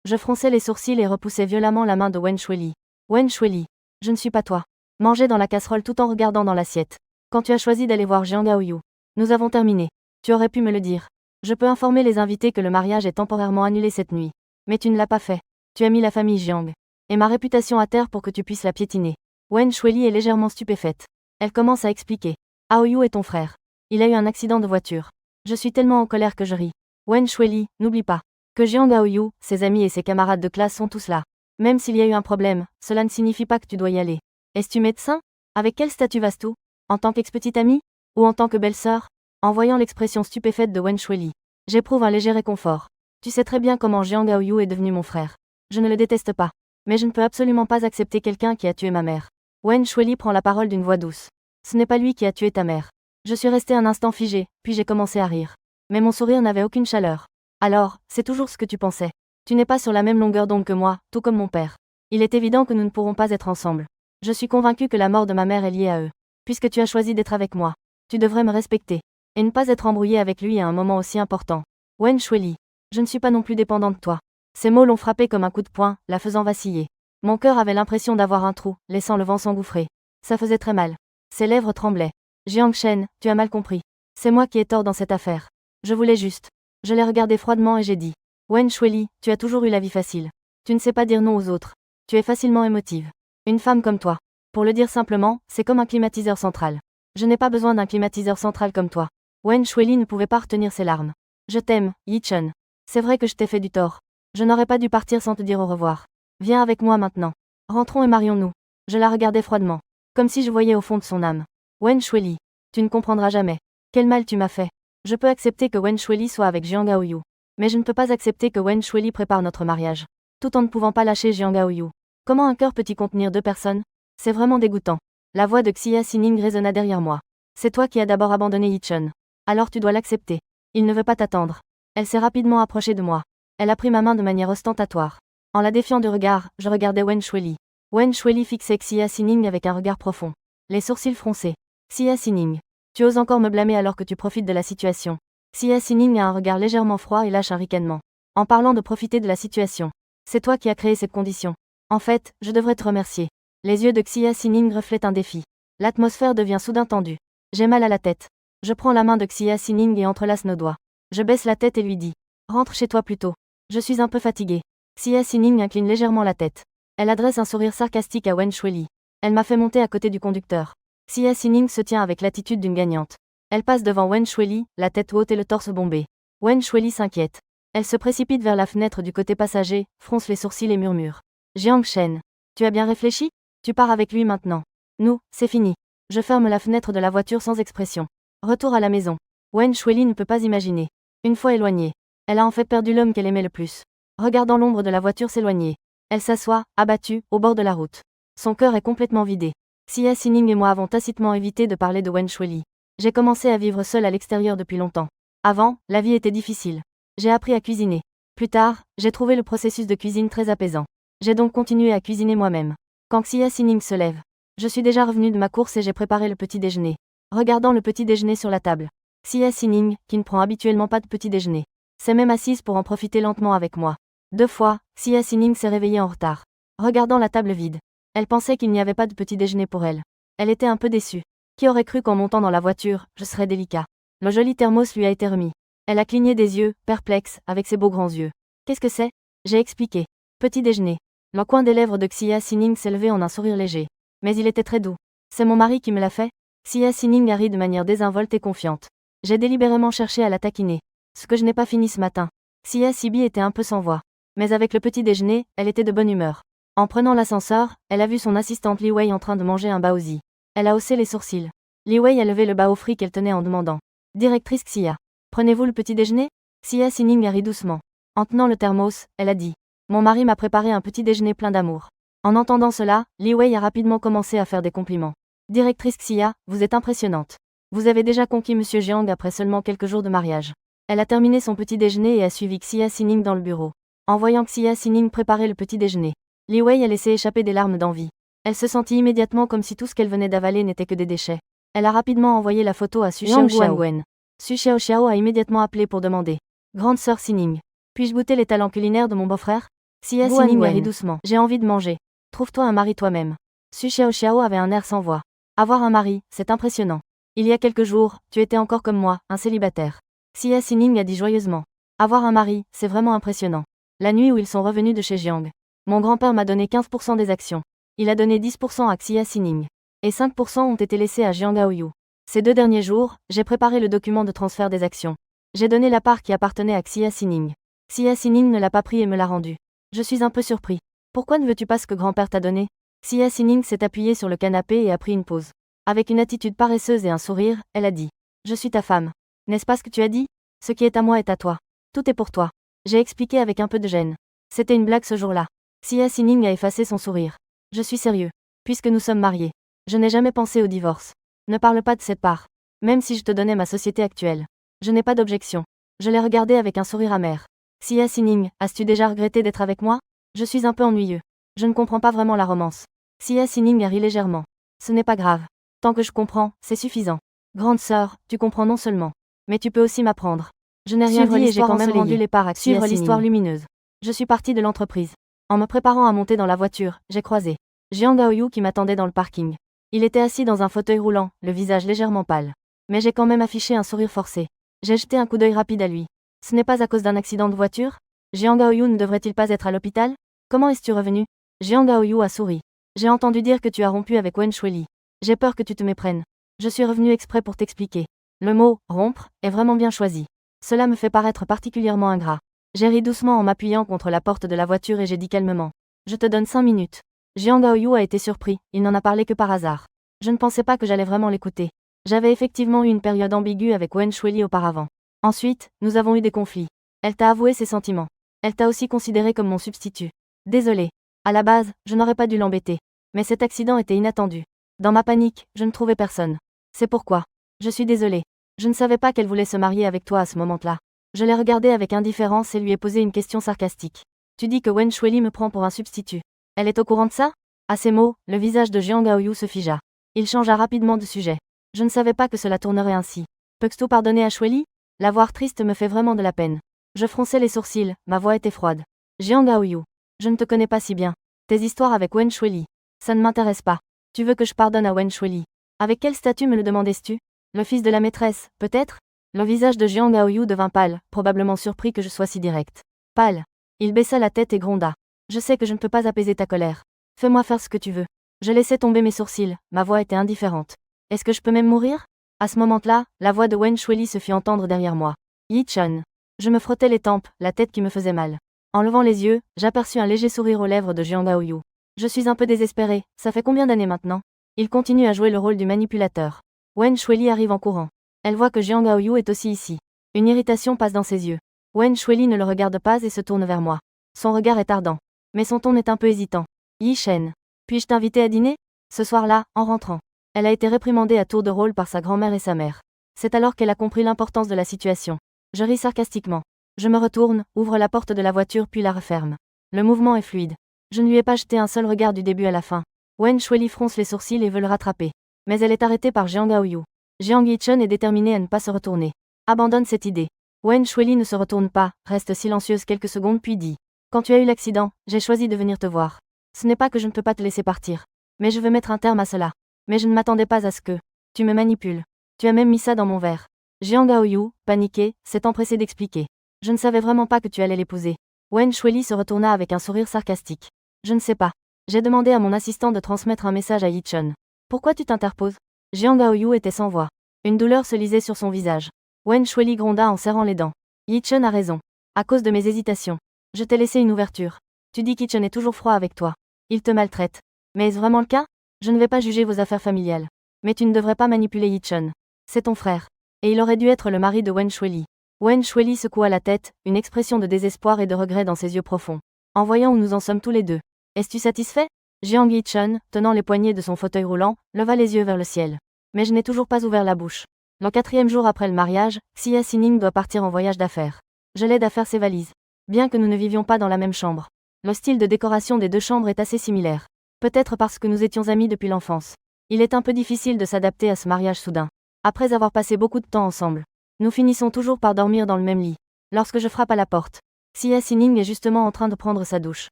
Je fronçais les sourcils et repoussais violemment la main de Wen Shuili. Wen Shuili. Je ne suis pas toi. Mangeais dans la casserole tout en regardant dans l'assiette. Quand tu as choisi d'aller voir Jiang Gaoyu. Nous avons terminé. Tu aurais pu me le dire. Je peux informer les invités que le mariage est temporairement annulé cette nuit. Mais tu ne l'as pas fait. Tu as mis la famille Jiang. Et ma réputation à terre pour que tu puisses la piétiner. Wen Shuili est légèrement stupéfaite. Elle commence à expliquer. Aoyu est ton frère. Il a eu un accident de voiture. Je suis tellement en colère que je ris. Wen Shuili, n'oublie pas que Jiang Gaoyu, ses amis et ses camarades de classe sont tous là. Même s'il y a eu un problème, cela ne signifie pas que tu dois y aller. Es-tu médecin? Avec quel statut vas-tu? En tant qu'ex-petite amie? Ou en tant que belle-sœur? En voyant l'expression stupéfaite de Wen Shuili, j'éprouve un léger réconfort. Tu sais très bien comment Jiang Gaoyu est devenu mon frère. Je ne le déteste pas. Mais je ne peux absolument pas accepter quelqu'un qui a tué ma mère. Wen Shuili prend la parole d'une voix douce. Ce n'est pas lui qui a tué ta mère. Je suis restée un instant figée, puis j'ai commencé à rire. Mais mon sourire n'avait aucune chaleur. Alors, c'est toujours ce que tu pensais. Tu n'es pas sur la même longueur d'onde que moi, tout comme mon père. Il est évident que nous ne pourrons pas être ensemble. Je suis convaincue que la mort de ma mère est liée à eux. Puisque tu as choisi d'être avec moi, tu devrais me respecter. Et ne pas être embrouillé avec lui à un moment aussi important. Wen Shuili. Je ne suis pas non plus dépendant de toi. Ces mots l'ont frappé comme un coup de poing, la faisant vaciller. Mon cœur avait l'impression d'avoir un trou, laissant le vent s'engouffrer. Ça faisait très mal. Ses lèvres tremblaient. Jiang Shen, tu as mal compris. C'est moi qui ai tort dans cette affaire. Je voulais juste. Je l'ai regardé froidement et j'ai dit. Wen Shuili, tu as toujours eu la vie facile. Tu ne sais pas dire non aux autres. Tu es facilement émotive. Une femme comme toi. Pour le dire simplement, c'est comme un climatiseur central. Je n'ai pas besoin d'un climatiseur central comme toi. Wen Shuili ne pouvait pas retenir ses larmes. Je t'aime, Yi Chun. C'est vrai que je t'ai fait du tort. Je n'aurais pas dû partir sans te dire au revoir. Viens avec moi maintenant. Rentrons et marions-nous. Je la regardais froidement. Comme si je voyais au fond de son âme. Wen Shuili. Tu ne comprendras jamais. Quel mal tu m'as fait. Je peux accepter que Wen Shuili soit avec Jiang Gaoyu. Mais je ne peux pas accepter que Wen Shuili prépare notre mariage. Tout en ne pouvant pas lâcher Jiang Gaoyu. Comment un cœur peut-il contenir deux personnes? C'est vraiment dégoûtant. La voix de Xia Xining résonna derrière moi. C'est toi qui as d'abord abandonné Yi Chun. Alors tu dois l'accepter. Il ne veut pas t'attendre. Elle s'est rapidement approchée de moi. Elle a pris ma main de manière ostentatoire. En la défiant de regard, je regardais Wen Shuili. Wen Shuili fixait Xia Xining avec un regard profond. Les sourcils froncés. Xia Xining. Tu oses encore me blâmer alors que tu profites de la situation. Xia Xining a un regard légèrement froid et lâche un ricanement. En parlant de profiter de la situation. C'est toi qui as créé cette condition. En fait, je devrais te remercier. Les yeux de Xia Xining reflètent un défi. L'atmosphère devient soudain tendue. J'ai mal à la tête. Je prends la main de Xia Xining et entrelace nos doigts. Je baisse la tête et lui dis. Rentre chez toi plus tôt. Je suis un peu fatiguée. Xia Xining incline légèrement la tête. Elle adresse un sourire sarcastique à Wen Shuili. Elle m'a fait monter à côté du conducteur. Xia Xining se tient avec l'attitude d'une gagnante. Elle passe devant Wen Shuili, la tête haute et le torse bombé. Wen Shuili s'inquiète. Elle se précipite vers la fenêtre du côté passager, fronce les sourcils et murmure. Jiang Shen. Tu as bien réfléchi? Tu pars avec lui maintenant. Nous, c'est fini. Je ferme la fenêtre de la voiture sans expression. Retour à la maison. Wen Shuili ne peut pas imaginer. Une fois éloignée. Elle a en fait perdu l'homme qu'elle aimait le plus. Regardant l'ombre de la voiture s'éloigner. Elle s'assoit, abattue, au bord de la route. Son cœur est complètement vidé. Xia Xining et moi avons tacitement évité de parler de Wen Shuili. J'ai commencé à vivre seule à l'extérieur depuis longtemps. Avant, la vie était difficile. J'ai appris à cuisiner. Plus tard, j'ai trouvé le processus de cuisine très apaisant. J'ai donc continué à cuisiner moi-même. Quand Xia Xining se lève, je suis déjà revenue de ma course et j'ai préparé le petit déjeuner. Regardant le petit déjeuner sur la table. Xia Xining, qui ne prend habituellement pas de petit déjeuner, s'est même assise pour en profiter lentement avec moi. 2 fois, Xia Xining s'est réveillée en retard. Regardant la table vide. Elle pensait qu'il n'y avait pas de petit déjeuner pour elle. Elle était un peu déçue. Qui aurait cru qu'en montant dans la voiture, je serais délicat. Le joli thermos lui a été remis. Elle a cligné des yeux, perplexe, avec ses beaux grands yeux. Qu'est-ce que c'est? J'ai expliqué. Petit déjeuner. Le coin des lèvres de Xia Xining s'est levé en un sourire léger. Mais il était très doux. C'est mon mari qui me l'a fait? Xia Xining a ri de manière désinvolte et confiante. J'ai délibérément cherché à la taquiner. Ce que je n'ai pas fini ce matin. Xia Xibi était un peu sans voix. Mais avec le petit déjeuner, elle était de bonne humeur. En prenant l'ascenseur, elle a vu son assistante Li Wei en train de manger un baozi. Elle a haussé les sourcils. Li Wei a levé le bao frit qu'elle tenait en demandant. Directrice Xia. Prenez-vous le petit déjeuner? Xia Xining a ri doucement. En tenant le thermos, elle a dit. Mon mari m'a préparé un petit déjeuner plein d'amour. En entendant cela, Li Wei a rapidement commencé à faire des compliments. Directrice Xia, vous êtes impressionnante. Vous avez déjà conquis Monsieur Jiang après seulement quelques jours de mariage. Elle a terminé son petit déjeuner et a suivi Xia Xining dans le bureau. En voyant Xia Xining préparer le petit déjeuner, Li Wei a laissé échapper des larmes d'envie. Elle se sentit immédiatement comme si tout ce qu'elle venait d'avaler n'était que des déchets. Elle a rapidement envoyé la photo à Su Shengwen. Su Xiaoxiao a immédiatement appelé pour demander. Grande sœur Sining. Puis-je goûter les talents culinaires de mon beau-frère? Xia Sining rit doucement. J'ai envie de manger. Trouve-toi un mari toi-même. Su Xiaoxiao avait un air sans voix. Avoir un mari, c'est impressionnant. Il y a quelques jours, tu étais encore comme moi, un célibataire. Xia Sining a dit joyeusement. Avoir un mari, c'est vraiment impressionnant. La nuit où ils sont revenus de chez Jiang. Mon grand-père m'a donné 15% des actions. Il a donné 10% à Xia Sining. Et 5% ont été laissés à Jiang Gaoyu. Ces 2 derniers jours, j'ai préparé le document de transfert des actions. J'ai donné la part qui appartenait à Xia Sining. Xia Sining ne l'a pas pris et me l'a rendu. Je suis un peu surpris. Pourquoi ne veux-tu pas ce que grand-père t'a donné? Xia Sining s'est appuyée sur le canapé et a pris une pause. Avec une attitude paresseuse et un sourire, elle a dit. Je suis ta femme. N'est-ce pas ce que tu as dit? Ce qui est à moi est à toi. Tout est pour toi. J'ai expliqué avec un peu de gêne. C'était une blague ce jour-là. Xia Sining a effacé son sourire. Je suis sérieux. Puisque nous sommes mariés. Je n'ai jamais pensé au divorce. Ne parle pas de cette part. Même si je te donnais ma société actuelle. Je n'ai pas d'objection. Je l'ai regardé avec un sourire amer. Xia Sining, as-tu déjà regretté d'être avec moi? Je suis un peu ennuyeux. Je ne comprends pas vraiment la romance. Xia Sining a ri légèrement. Ce n'est pas grave. Tant que je comprends, c'est suffisant. Grande sœur, tu comprends non seulement. Mais tu peux aussi m'apprendre. Je n'ai rien dit et j'ai quand même rendu les parts à Xia Sining. Suivre l'histoire lumineuse. Je suis partie de l'entreprise. En me préparant à monter dans la voiture, j'ai croisé Jiang Gaoyu qui m'attendait dans le parking. Il était assis dans un fauteuil roulant, le visage légèrement pâle. Mais j'ai quand même affiché un sourire forcé. J'ai jeté un coup d'œil rapide à lui. Ce n'est pas à cause d'un accident de voiture? Jiang Gaoyu ne devrait-il pas être à l'hôpital? Comment es-tu revenu? Jiang Gaoyu a souri. J'ai entendu dire que tu as rompu avec Wen Shuili. J'ai peur que tu te méprennes. Je suis revenu exprès pour t'expliquer. Le mot « rompre » est vraiment bien choisi. Cela me fait paraître particulièrement ingrat. J'ai ri doucement en m'appuyant contre la porte de la voiture et j'ai dit calmement. Je te donne 5 minutes. Jiang Gaoyu a été surpris, il n'en a parlé que par hasard. Je ne pensais pas que j'allais vraiment l'écouter. J'avais effectivement eu une période ambiguë avec Wen Shuili auparavant. Ensuite, nous avons eu des conflits. Elle t'a avoué ses sentiments. Elle t'a aussi considéré comme mon substitut. Désolé. À la base, je n'aurais pas dû l'embêter. Mais cet accident était inattendu. Dans ma panique, je ne trouvais personne. C'est pourquoi. Je suis désolée. Je ne savais pas qu'elle voulait se marier avec toi à ce moment-là. Je l'ai regardée avec indifférence et lui ai posé une question sarcastique. Tu dis que Wen Shuili me prend pour un substitut. Elle est au courant de ça? À ces mots, le visage de Jiang Gaoyu se figea. Il changea rapidement de sujet. Je ne savais pas que cela tournerait ainsi. Peux-tu pardonner à Shuili? La voir triste me fait vraiment de la peine. Je fronçais les sourcils, ma voix était froide. Jiang Gaoyu. Je ne te connais pas si bien. Tes histoires avec Wen Shuili. Ça ne m'intéresse pas. Tu veux que je pardonne à Wen Shuili? Avec quel statut me le demandais-tu? Le fils de la maîtresse, peut-être? Le visage de Jiang Gaoyu devint pâle, probablement surpris que je sois si direct. Pâle. Il baissa la tête et gronda. Je sais que je ne peux pas apaiser ta colère. Fais-moi faire ce que tu veux. Je laissais tomber mes sourcils, ma voix était indifférente. Est-ce que je peux même mourir? À ce moment-là, la voix de Wen Shuili se fit entendre derrière moi. Yi-chun. Je me frottais les tempes, la tête qui me faisait mal. En levant les yeux, j'aperçus un léger sourire aux lèvres de Jiang Gaoyu. Je suis un peu désespérée, ça fait combien d'années maintenant? Il continue à jouer le rôle du manipulateur. Wen Shuili arrive en courant. Elle voit que Jiang Gaoyu est aussi ici. Une irritation passe dans ses yeux. Wen Shuili ne le regarde pas et se tourne vers moi. Son regard est ardent. Mais son ton est un peu hésitant. Yi Shen. Puis-je t'inviter à dîner? Ce soir-là, en rentrant. Elle a été réprimandée à tour de rôle par sa grand-mère et sa mère. C'est alors qu'elle a compris l'importance de la situation. Je ris sarcastiquement. Je me retourne, ouvre la porte de la voiture puis la referme. Le mouvement est fluide. Je ne lui ai pas jeté un seul regard du début à la fin. Wen Shuili fronce les sourcils et veut le rattraper. Mais elle est arrêtée par Jiang Gaoyu. Jiang Yichun est déterminée à ne pas se retourner. Abandonne cette idée. Wen Shuili ne se retourne pas, reste silencieuse quelques secondes puis dit. Quand tu as eu l'accident, j'ai choisi de venir te voir. Ce n'est pas que je ne peux pas te laisser partir. Mais je veux mettre un terme à cela. Mais je ne m'attendais pas à ce que tu me manipules. Tu as même mis ça dans mon verre. Jiang Gaoyu, paniqué, s'est empressé d'expliquer. Je ne savais vraiment pas que tu allais l'épouser. Wen Shuili se retourna avec un sourire sarcastique. Je ne sais pas. J'ai demandé à mon assistant de transmettre un message à Yichun. Pourquoi tu t'interposes? Jiang Gaoyu était sans voix. Une douleur se lisait sur son visage. Wen Shuili gronda en serrant les dents. Yichun a raison. À cause de mes hésitations. Je t'ai laissé une ouverture. Tu dis qu'Yichun est toujours froid avec toi. Il te maltraite. Mais est-ce vraiment le cas? Je ne vais pas juger vos affaires familiales. Mais tu ne devrais pas manipuler Yichun. C'est ton frère. Et il aurait dû être le mari de Wen Shuili. Wen Shuili secoua la tête, une expression de désespoir et de regret dans ses yeux profonds. En voyant où nous en sommes tous les deux. Es-tu satisfait? Jiang Yichun, tenant les poignées de son fauteuil roulant, leva les yeux vers le ciel. Mais je n'ai toujours pas ouvert la bouche. Le 4e jour après le mariage, Xia Sining doit partir en voyage d'affaires. Je l'aide à faire ses valises. Bien que nous ne vivions pas dans la même chambre. Le style de décoration des 2 chambres est assez similaire. Peut-être parce que nous étions amis depuis l'enfance. Il est un peu difficile de s'adapter à ce mariage soudain. Après avoir passé beaucoup de temps ensemble. Nous finissons toujours par dormir dans le même lit. Lorsque je frappe à la porte, Xia Xining est justement en train de prendre sa douche.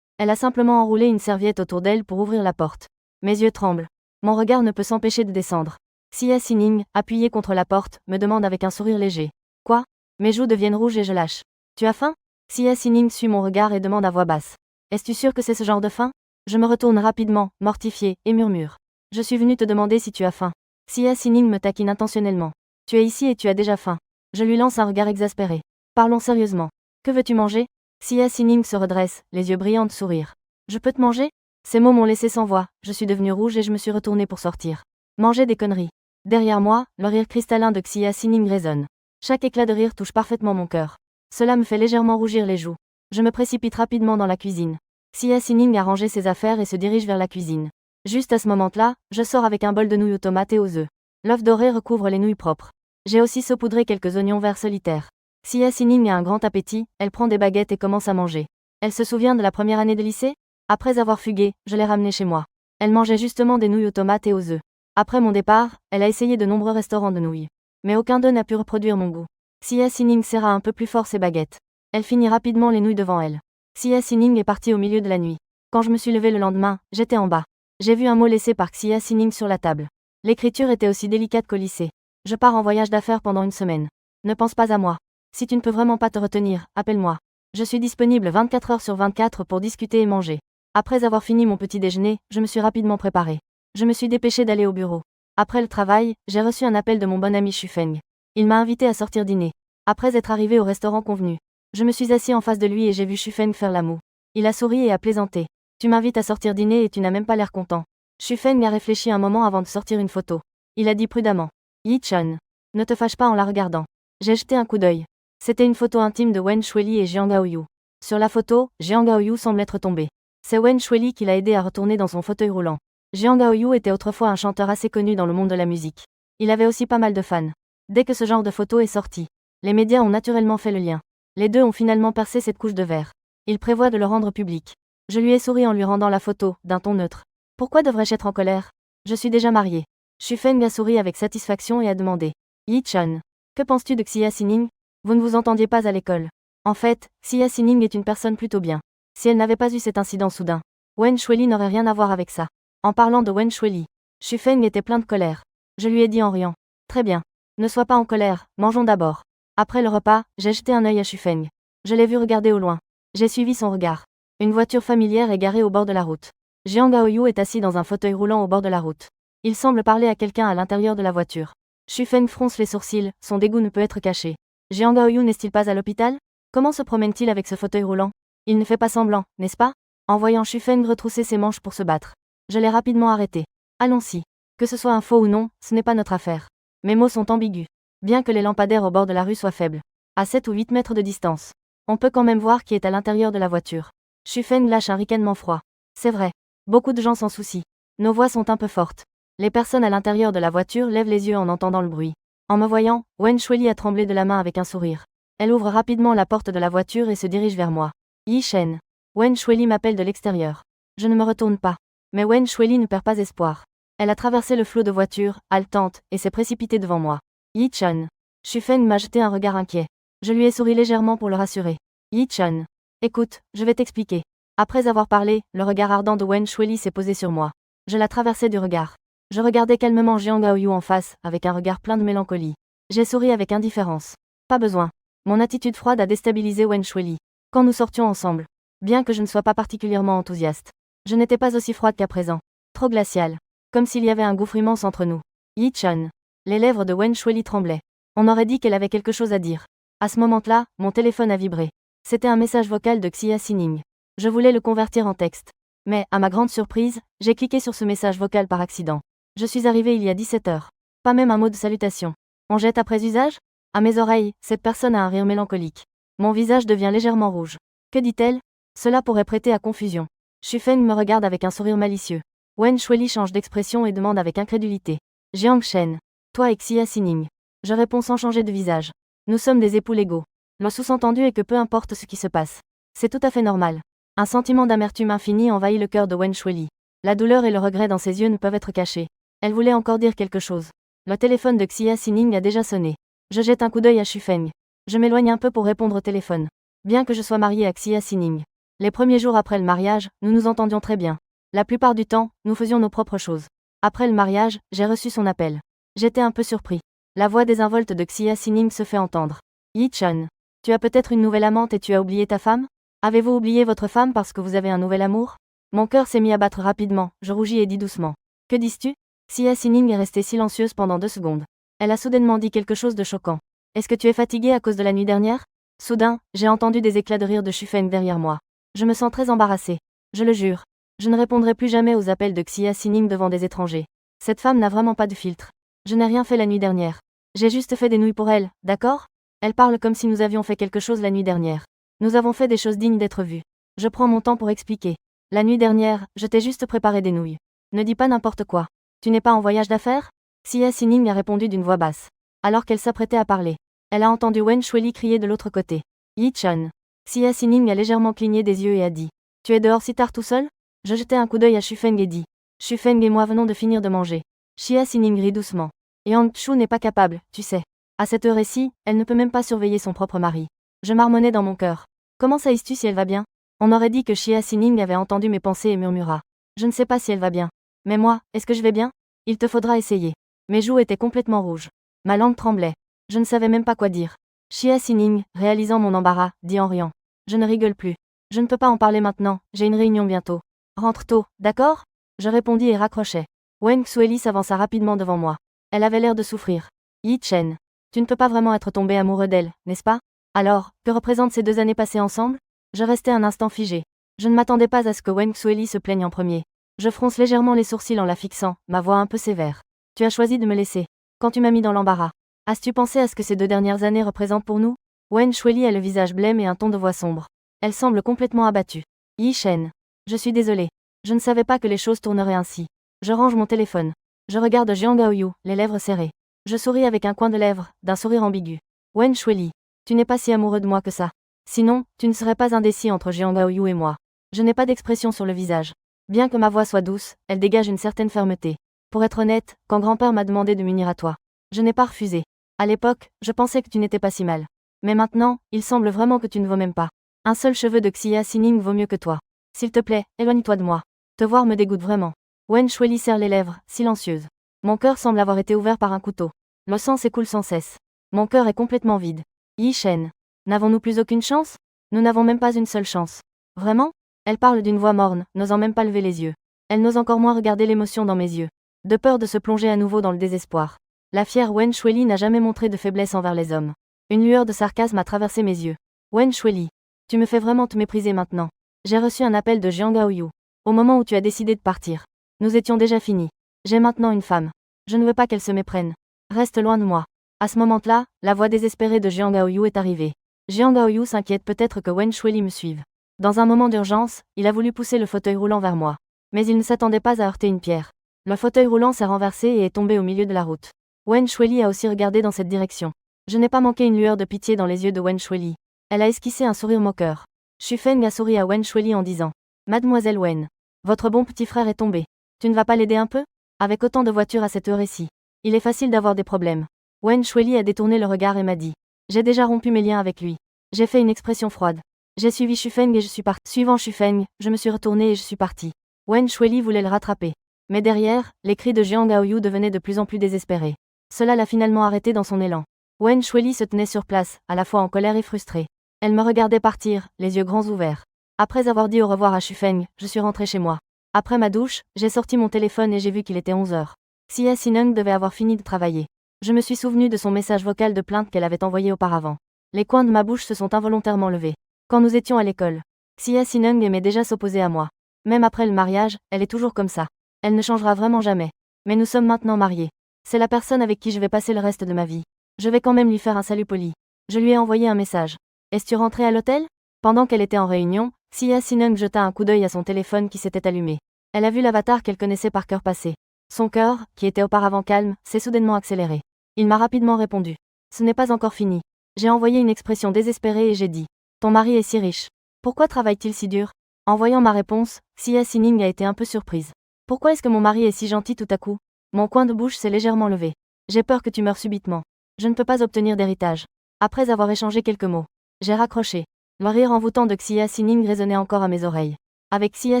Elle a simplement enroulé une serviette autour d'elle pour ouvrir la porte. Mes yeux tremblent. Mon regard ne peut s'empêcher de descendre. Xia Xining, appuyée contre la porte, me demande avec un sourire léger. Quoi? Mes joues deviennent rouges et je lâche. Tu as faim? Xia Xining suit mon regard et demande à voix basse. Es-tu sûr que c'est ce genre de faim? Je me retourne rapidement, mortifiée, et murmure. Je suis venue te demander si tu as faim. Xia Xining me taquine intentionnellement. Tu es ici et tu as déjà faim. Je lui lance un regard exaspéré. Parlons sérieusement. Que veux-tu manger? Xia Xining se redresse, les yeux brillants de sourire. Je peux te manger? Ces mots m'ont laissé sans voix, je suis devenue rouge et je me suis retournée pour sortir. Manger des conneries. Derrière moi, le rire cristallin de Xia Xining résonne. Chaque éclat de rire touche parfaitement mon cœur. Cela me fait légèrement rougir les joues. Je me précipite rapidement dans la cuisine. Xia Xining a rangé ses affaires et se dirige vers la cuisine. Juste à ce moment-là, je sors avec un bol de nouilles aux tomates et aux œufs. L'œuf doré recouvre les nouilles propres. J'ai aussi saupoudré quelques oignons verts solitaires. Xia Xining a un grand appétit, elle prend des baguettes et commence à manger. Elle se souvient de la première année de lycée? Après avoir fugué, je l'ai ramenée chez moi. Elle mangeait justement des nouilles aux tomates et aux œufs. Après mon départ, elle a essayé de nombreux restaurants de nouilles. Mais aucun d'eux n'a pu reproduire mon goût. Xia Xining serra un peu plus fort ses baguettes. Elle finit rapidement les nouilles devant elle. Xia Xining est partie au milieu de la nuit. Quand je me suis levée le lendemain, j'étais en bas. J'ai vu un mot laissé par Xia Xining sur la table. L'écriture était aussi délicate qu'au lycée. Je pars en voyage d'affaires pendant une semaine. Ne pense pas à moi. Si tu ne peux vraiment pas te retenir, appelle-moi. Je suis disponible 24 heures sur 24 pour discuter et manger. Après avoir fini mon petit déjeuner, je me suis rapidement préparée. Je me suis dépêchée d'aller au bureau. Après le travail, j'ai reçu un appel de mon bon ami Xufeng. Il m'a invité à sortir dîner. Après être arrivé au restaurant convenu, je me suis assis en face de lui et j'ai vu Xufeng faire la moue. Il a souri et a plaisanté. Tu m'invites à sortir dîner et tu n'as même pas l'air content. Xufeng a réfléchi un moment avant de sortir une photo. Il a dit prudemment. Yi-chun. Ne te fâche pas en la regardant. J'ai jeté un coup d'œil. C'était une photo intime de Wen Shuili et Jiang Gaoyu. Sur la photo, Jiang Gaoyu semble être tombé. C'est Wen Shuili qui l'a aidé à retourner dans son fauteuil roulant. Jiang Gaoyu était autrefois un chanteur assez connu dans le monde de la musique. Il avait aussi pas mal de fans. Dès que ce genre de photo est sorti, les médias ont naturellement fait le lien. Les deux ont finalement percé cette couche de verre. Ils prévoient de le rendre public. Je lui ai souri en lui rendant la photo, d'un ton neutre. Pourquoi devrais-je être en colère? Je suis déjà mariée. Xufeng a souri avec satisfaction et a demandé. Yi-chun. Que penses-tu de Xia Xining? Vous ne vous entendiez pas à l'école. En fait, Xia Xining est une personne plutôt bien. Si elle n'avait pas eu cet incident soudain, Wen Shuili n'aurait rien à voir avec ça. En parlant de Wen Shuili, Xufeng était plein de colère. Je lui ai dit en riant. Très bien. Ne sois pas en colère, mangeons d'abord. Après le repas, j'ai jeté un œil à Xufeng. Je l'ai vu regarder au loin. J'ai suivi son regard. Une voiture familière est garée au bord de la route. Jiang Gaoyu est assis dans un fauteuil roulant au bord de la route. Il semble parler à quelqu'un à l'intérieur de la voiture. Xufeng fronce les sourcils, son dégoût ne peut être caché. Jiang Gaoyu n'est-il pas à l'hôpital? Comment se promène-t-il avec ce fauteuil roulant? Il ne fait pas semblant, n'est-ce pas? En voyant Xufeng retrousser ses manches pour se battre, je l'ai rapidement arrêté. Allons-y. Que ce soit un faux ou non, ce n'est pas notre affaire. Mes mots sont ambigus. Bien que les lampadaires au bord de la rue soient faibles, à 7 ou 8 mètres de distance, on peut quand même voir qui est à l'intérieur de la voiture. Xufeng lâche un ricanement froid. C'est vrai. Beaucoup de gens s'en soucient. Nos voix sont un peu fortes. Les personnes à l'intérieur de la voiture lèvent les yeux en entendant le bruit. En me voyant, Wen Shuili a tremblé de la main avec un sourire. Elle ouvre rapidement la porte de la voiture et se dirige vers moi. Yi Shen. Wen Shuili m'appelle de l'extérieur. Je ne me retourne pas. Mais Wen Shuili ne perd pas espoir. Elle a traversé le flot de voitures, haletante, et s'est précipitée devant moi. Yi Chun. Xufeng m'a jeté un regard inquiet. Je lui ai souri légèrement pour le rassurer. Yi Chun. Écoute, je vais t'expliquer. Après avoir parlé, le regard ardent de Wen Shuili s'est posé sur moi. Je la traversais du regard. Je regardais calmement Jiang Gaoyu en face, avec un regard plein de mélancolie. J'ai souri avec indifférence. Pas besoin. Mon attitude froide a déstabilisé Wen Shuili. Quand nous sortions ensemble, bien que je ne sois pas particulièrement enthousiaste, je n'étais pas aussi froide qu'à présent. Trop glaciale. Comme s'il y avait un gouffre immense entre nous. Yi Chun. Les lèvres de Wen Shuili tremblaient. On aurait dit qu'elle avait quelque chose à dire. À ce moment-là, mon téléphone a vibré. C'était un message vocal de Xia Xining. Je voulais le convertir en texte. Mais, à ma grande surprise, j'ai cliqué sur ce message vocal par accident. Je suis arrivé il y a 17 heures. Pas même un mot de salutation. On jette après usage? À mes oreilles, cette personne a un rire mélancolique. Mon visage devient légèrement rouge. Que dit-elle? Cela pourrait prêter à confusion. Xufeng me regarde avec un sourire malicieux. Wen Shuili change d'expression et demande avec incrédulité. Jiang Shen. Toi et Xia Xining. Je réponds sans changer de visage. Nous sommes des époux légaux. Le sous-entendu est que peu importe ce qui se passe. C'est tout à fait normal. Un sentiment d'amertume infinie envahit le cœur de Wen Shuili. La douleur et le regret dans ses yeux ne peuvent être cachés. Elle voulait encore dire quelque chose. Le téléphone de Xia Xining a déjà sonné. Je jette un coup d'œil à Shufeng. Je m'éloigne un peu pour répondre au téléphone. Bien que je sois mariée à Xia Xining. Les premiers jours après le mariage, nous nous entendions très bien. La plupart du temps, nous faisions nos propres choses. Après le mariage, j'ai reçu son appel. J'étais un peu surpris. La voix désinvolte de Xia Xining se fait entendre. Yi-chan. Tu as peut-être une nouvelle amante et tu as oublié ta femme? Avez-vous oublié votre femme parce que vous avez un nouvel amour? Mon cœur s'est mis à battre rapidement, je rougis et dis doucement. Que dis-tu? Xia Xining est restée silencieuse pendant 2 secondes. Elle a soudainement dit quelque chose de choquant. Est-ce que tu es fatiguée à cause de la nuit dernière? Soudain, j'ai entendu des éclats de rire de Shufeng derrière moi. Je me sens très embarrassée. Je le jure. Je ne répondrai plus jamais aux appels de Xia Xining devant des étrangers. Cette femme n'a vraiment pas de filtre. Je n'ai rien fait la nuit dernière. J'ai juste fait des nouilles pour elle, d'accord? Elle parle comme si nous avions fait quelque chose la nuit dernière. Nous avons fait des choses dignes d'être vues. Je prends mon temps pour expliquer. La nuit dernière, je t'ai juste préparé des nouilles. Ne dis pas n'importe quoi. Tu n'es pas en voyage d'affaires? Xia Xining a répondu d'une voix basse. Alors qu'elle s'apprêtait à parler. Elle a entendu Wen Shueli crier de l'autre côté. Yi-chan. Xia Xining a légèrement cligné des yeux et a dit. Tu es dehors si tard tout seul? Je jetai un coup d'œil à Shufeng et dit. Shufeng et moi venons de finir de manger. Xia Xining rit doucement. Yang Chu n'est pas capable, tu sais. À cette heure-ci, elle ne peut même pas surveiller son propre mari. Je marmonnais dans mon cœur. Comment sais-tu si elle va bien? On aurait dit que Xia Xining avait entendu mes pensées et murmura. Je ne sais pas si elle va bien. Mais moi, est-ce que je vais bien? Il te faudra essayer. Mes joues étaient complètement rouges. Ma langue tremblait. Je ne savais même pas quoi dire. Xia Xining, réalisant mon embarras, dit en riant. Je ne rigole plus. Je ne peux pas en parler maintenant, j'ai une réunion bientôt. Rentre tôt, d'accord? Je répondis et raccrochai. Wen Xueli s'avança rapidement devant moi. Elle avait l'air de souffrir. Yi Chen. Tu ne peux pas vraiment être tombé amoureux d'elle, n'est-ce pas? Alors, que représentent ces 2 années passées ensemble? Je restai un instant figé. Je ne m'attendais pas à ce que Wen Xueli se plaigne en premier. Je fronce légèrement les sourcils en la fixant, ma voix un peu sévère. Tu as choisi de me laisser. Quand tu m'as mis dans l'embarras. As-tu pensé à ce que ces 2 dernières années représentent pour nous? Wen Shueli a le visage blême et un ton de voix sombre. Elle semble complètement abattue. Yi Shen. Je suis désolée. Je ne savais pas que les choses tourneraient ainsi. Je range mon téléphone. Je regarde Jiang Gaoyu, les lèvres serrées. Je souris avec un coin de lèvres, d'un sourire ambigu. Wen Shueli. Tu n'es pas si amoureux de moi que ça. Sinon, tu ne serais pas indécis entre Jiang Gaoyu et moi. Je n'ai pas d'expression sur le visage. Bien que ma voix soit douce, elle dégage une certaine fermeté. Pour être honnête, quand grand-père m'a demandé de m'unir à toi, je n'ai pas refusé. À l'époque, je pensais que tu n'étais pas si mal. Mais maintenant, il semble vraiment que tu ne vaux même pas. Un seul cheveu de Xia Xining vaut mieux que toi. S'il te plaît, éloigne-toi de moi. Te voir me dégoûte vraiment. Wen Shueli serre les lèvres, silencieuse. Mon cœur semble avoir été ouvert par un couteau. Le sang s'écoule sans cesse. Mon cœur est complètement vide. Yi Shen. N'avons-nous plus aucune chance? Nous n'avons même pas une seule chance. Vraiment? Elle parle d'une voix morne, n'osant même pas lever les yeux. Elle n'ose encore moins regarder l'émotion dans mes yeux. De peur de se plonger à nouveau dans le désespoir. La fière Wen Shueli n'a jamais montré de faiblesse envers les hommes. Une lueur de sarcasme a traversé mes yeux. Wen Shueli. Tu me fais vraiment te mépriser maintenant. J'ai reçu un appel de Jiang Gaoyu. Au moment où tu as décidé de partir. Nous étions déjà finis. J'ai maintenant une femme. Je ne veux pas qu'elle se méprenne. Reste loin de moi. À ce moment-là, la voix désespérée de Jiang Gaoyu est arrivée. Jiang Gaoyu s'inquiète peut-être que Wen Shueli me suive. Dans un moment d'urgence, il a voulu pousser le fauteuil roulant vers moi. Mais il ne s'attendait pas à heurter une pierre. Le fauteuil roulant s'est renversé et est tombé au milieu de la route. Wen Shueli a aussi regardé dans cette direction. Je n'ai pas manqué une lueur de pitié dans les yeux de Wen Shueli. Elle a esquissé un sourire moqueur. Shufeng a souri à Wen Shueli en disant. Mademoiselle Wen. Votre bon petit frère est tombé. Tu ne vas pas l'aider un peu? Avec autant de voitures à cette heure-ci. Il est facile d'avoir des problèmes. Wen Shueli a détourné le regard et m'a dit. J'ai déjà rompu mes liens avec lui. J'ai fait une expression froide. J'ai suivi Shufeng et je suis parti. Suivant Shufeng, je me suis retourné et je suis parti. Wen Shueli voulait le rattraper. Mais derrière, les cris de Jiang Gaoyu devenaient de plus en plus désespérés. Cela l'a finalement arrêté dans son élan. Wen Shueli se tenait sur place, à la fois en colère et frustrée. Elle me regardait partir, les yeux grands ouverts. Après avoir dit au revoir à Shufeng, je suis rentrée chez moi. Après ma douche, j'ai sorti mon téléphone et j'ai vu qu'il était 11 heures. Xia Xining devait avoir fini de travailler. Je me suis souvenu de son message vocal de plainte qu'elle avait envoyé auparavant. Les coins de ma bouche se sont involontairement levés. Quand nous étions à l'école, Xia Xining aimait déjà s'opposer à moi. Même après le mariage, elle est toujours comme ça. Elle ne changera vraiment jamais. Mais nous sommes maintenant mariés. C'est la personne avec qui je vais passer le reste de ma vie. Je vais quand même lui faire un salut poli. Je lui ai envoyé un message. Es-tu rentrée à l'hôtel? Pendant qu'elle était en réunion, Xia Xining jeta un coup d'œil à son téléphone qui s'était allumé. Elle a vu l'avatar qu'elle connaissait par cœur passer. Son cœur, qui était auparavant calme, s'est soudainement accéléré. Il m'a rapidement répondu. Ce n'est pas encore fini. J'ai envoyé une expression désespérée et j'ai dit. Ton mari est si riche. Pourquoi travaille-t-il si dur? En voyant ma réponse, Xia Xining a été un peu surprise. Pourquoi est-ce que mon mari est si gentil tout à coup? Mon coin de bouche s'est légèrement levé. J'ai peur que tu meures subitement. Je ne peux pas obtenir d'héritage. Après avoir échangé quelques mots, j'ai raccroché. Le rire envoûtant de Xia Xining résonnait encore à mes oreilles. Avec Xia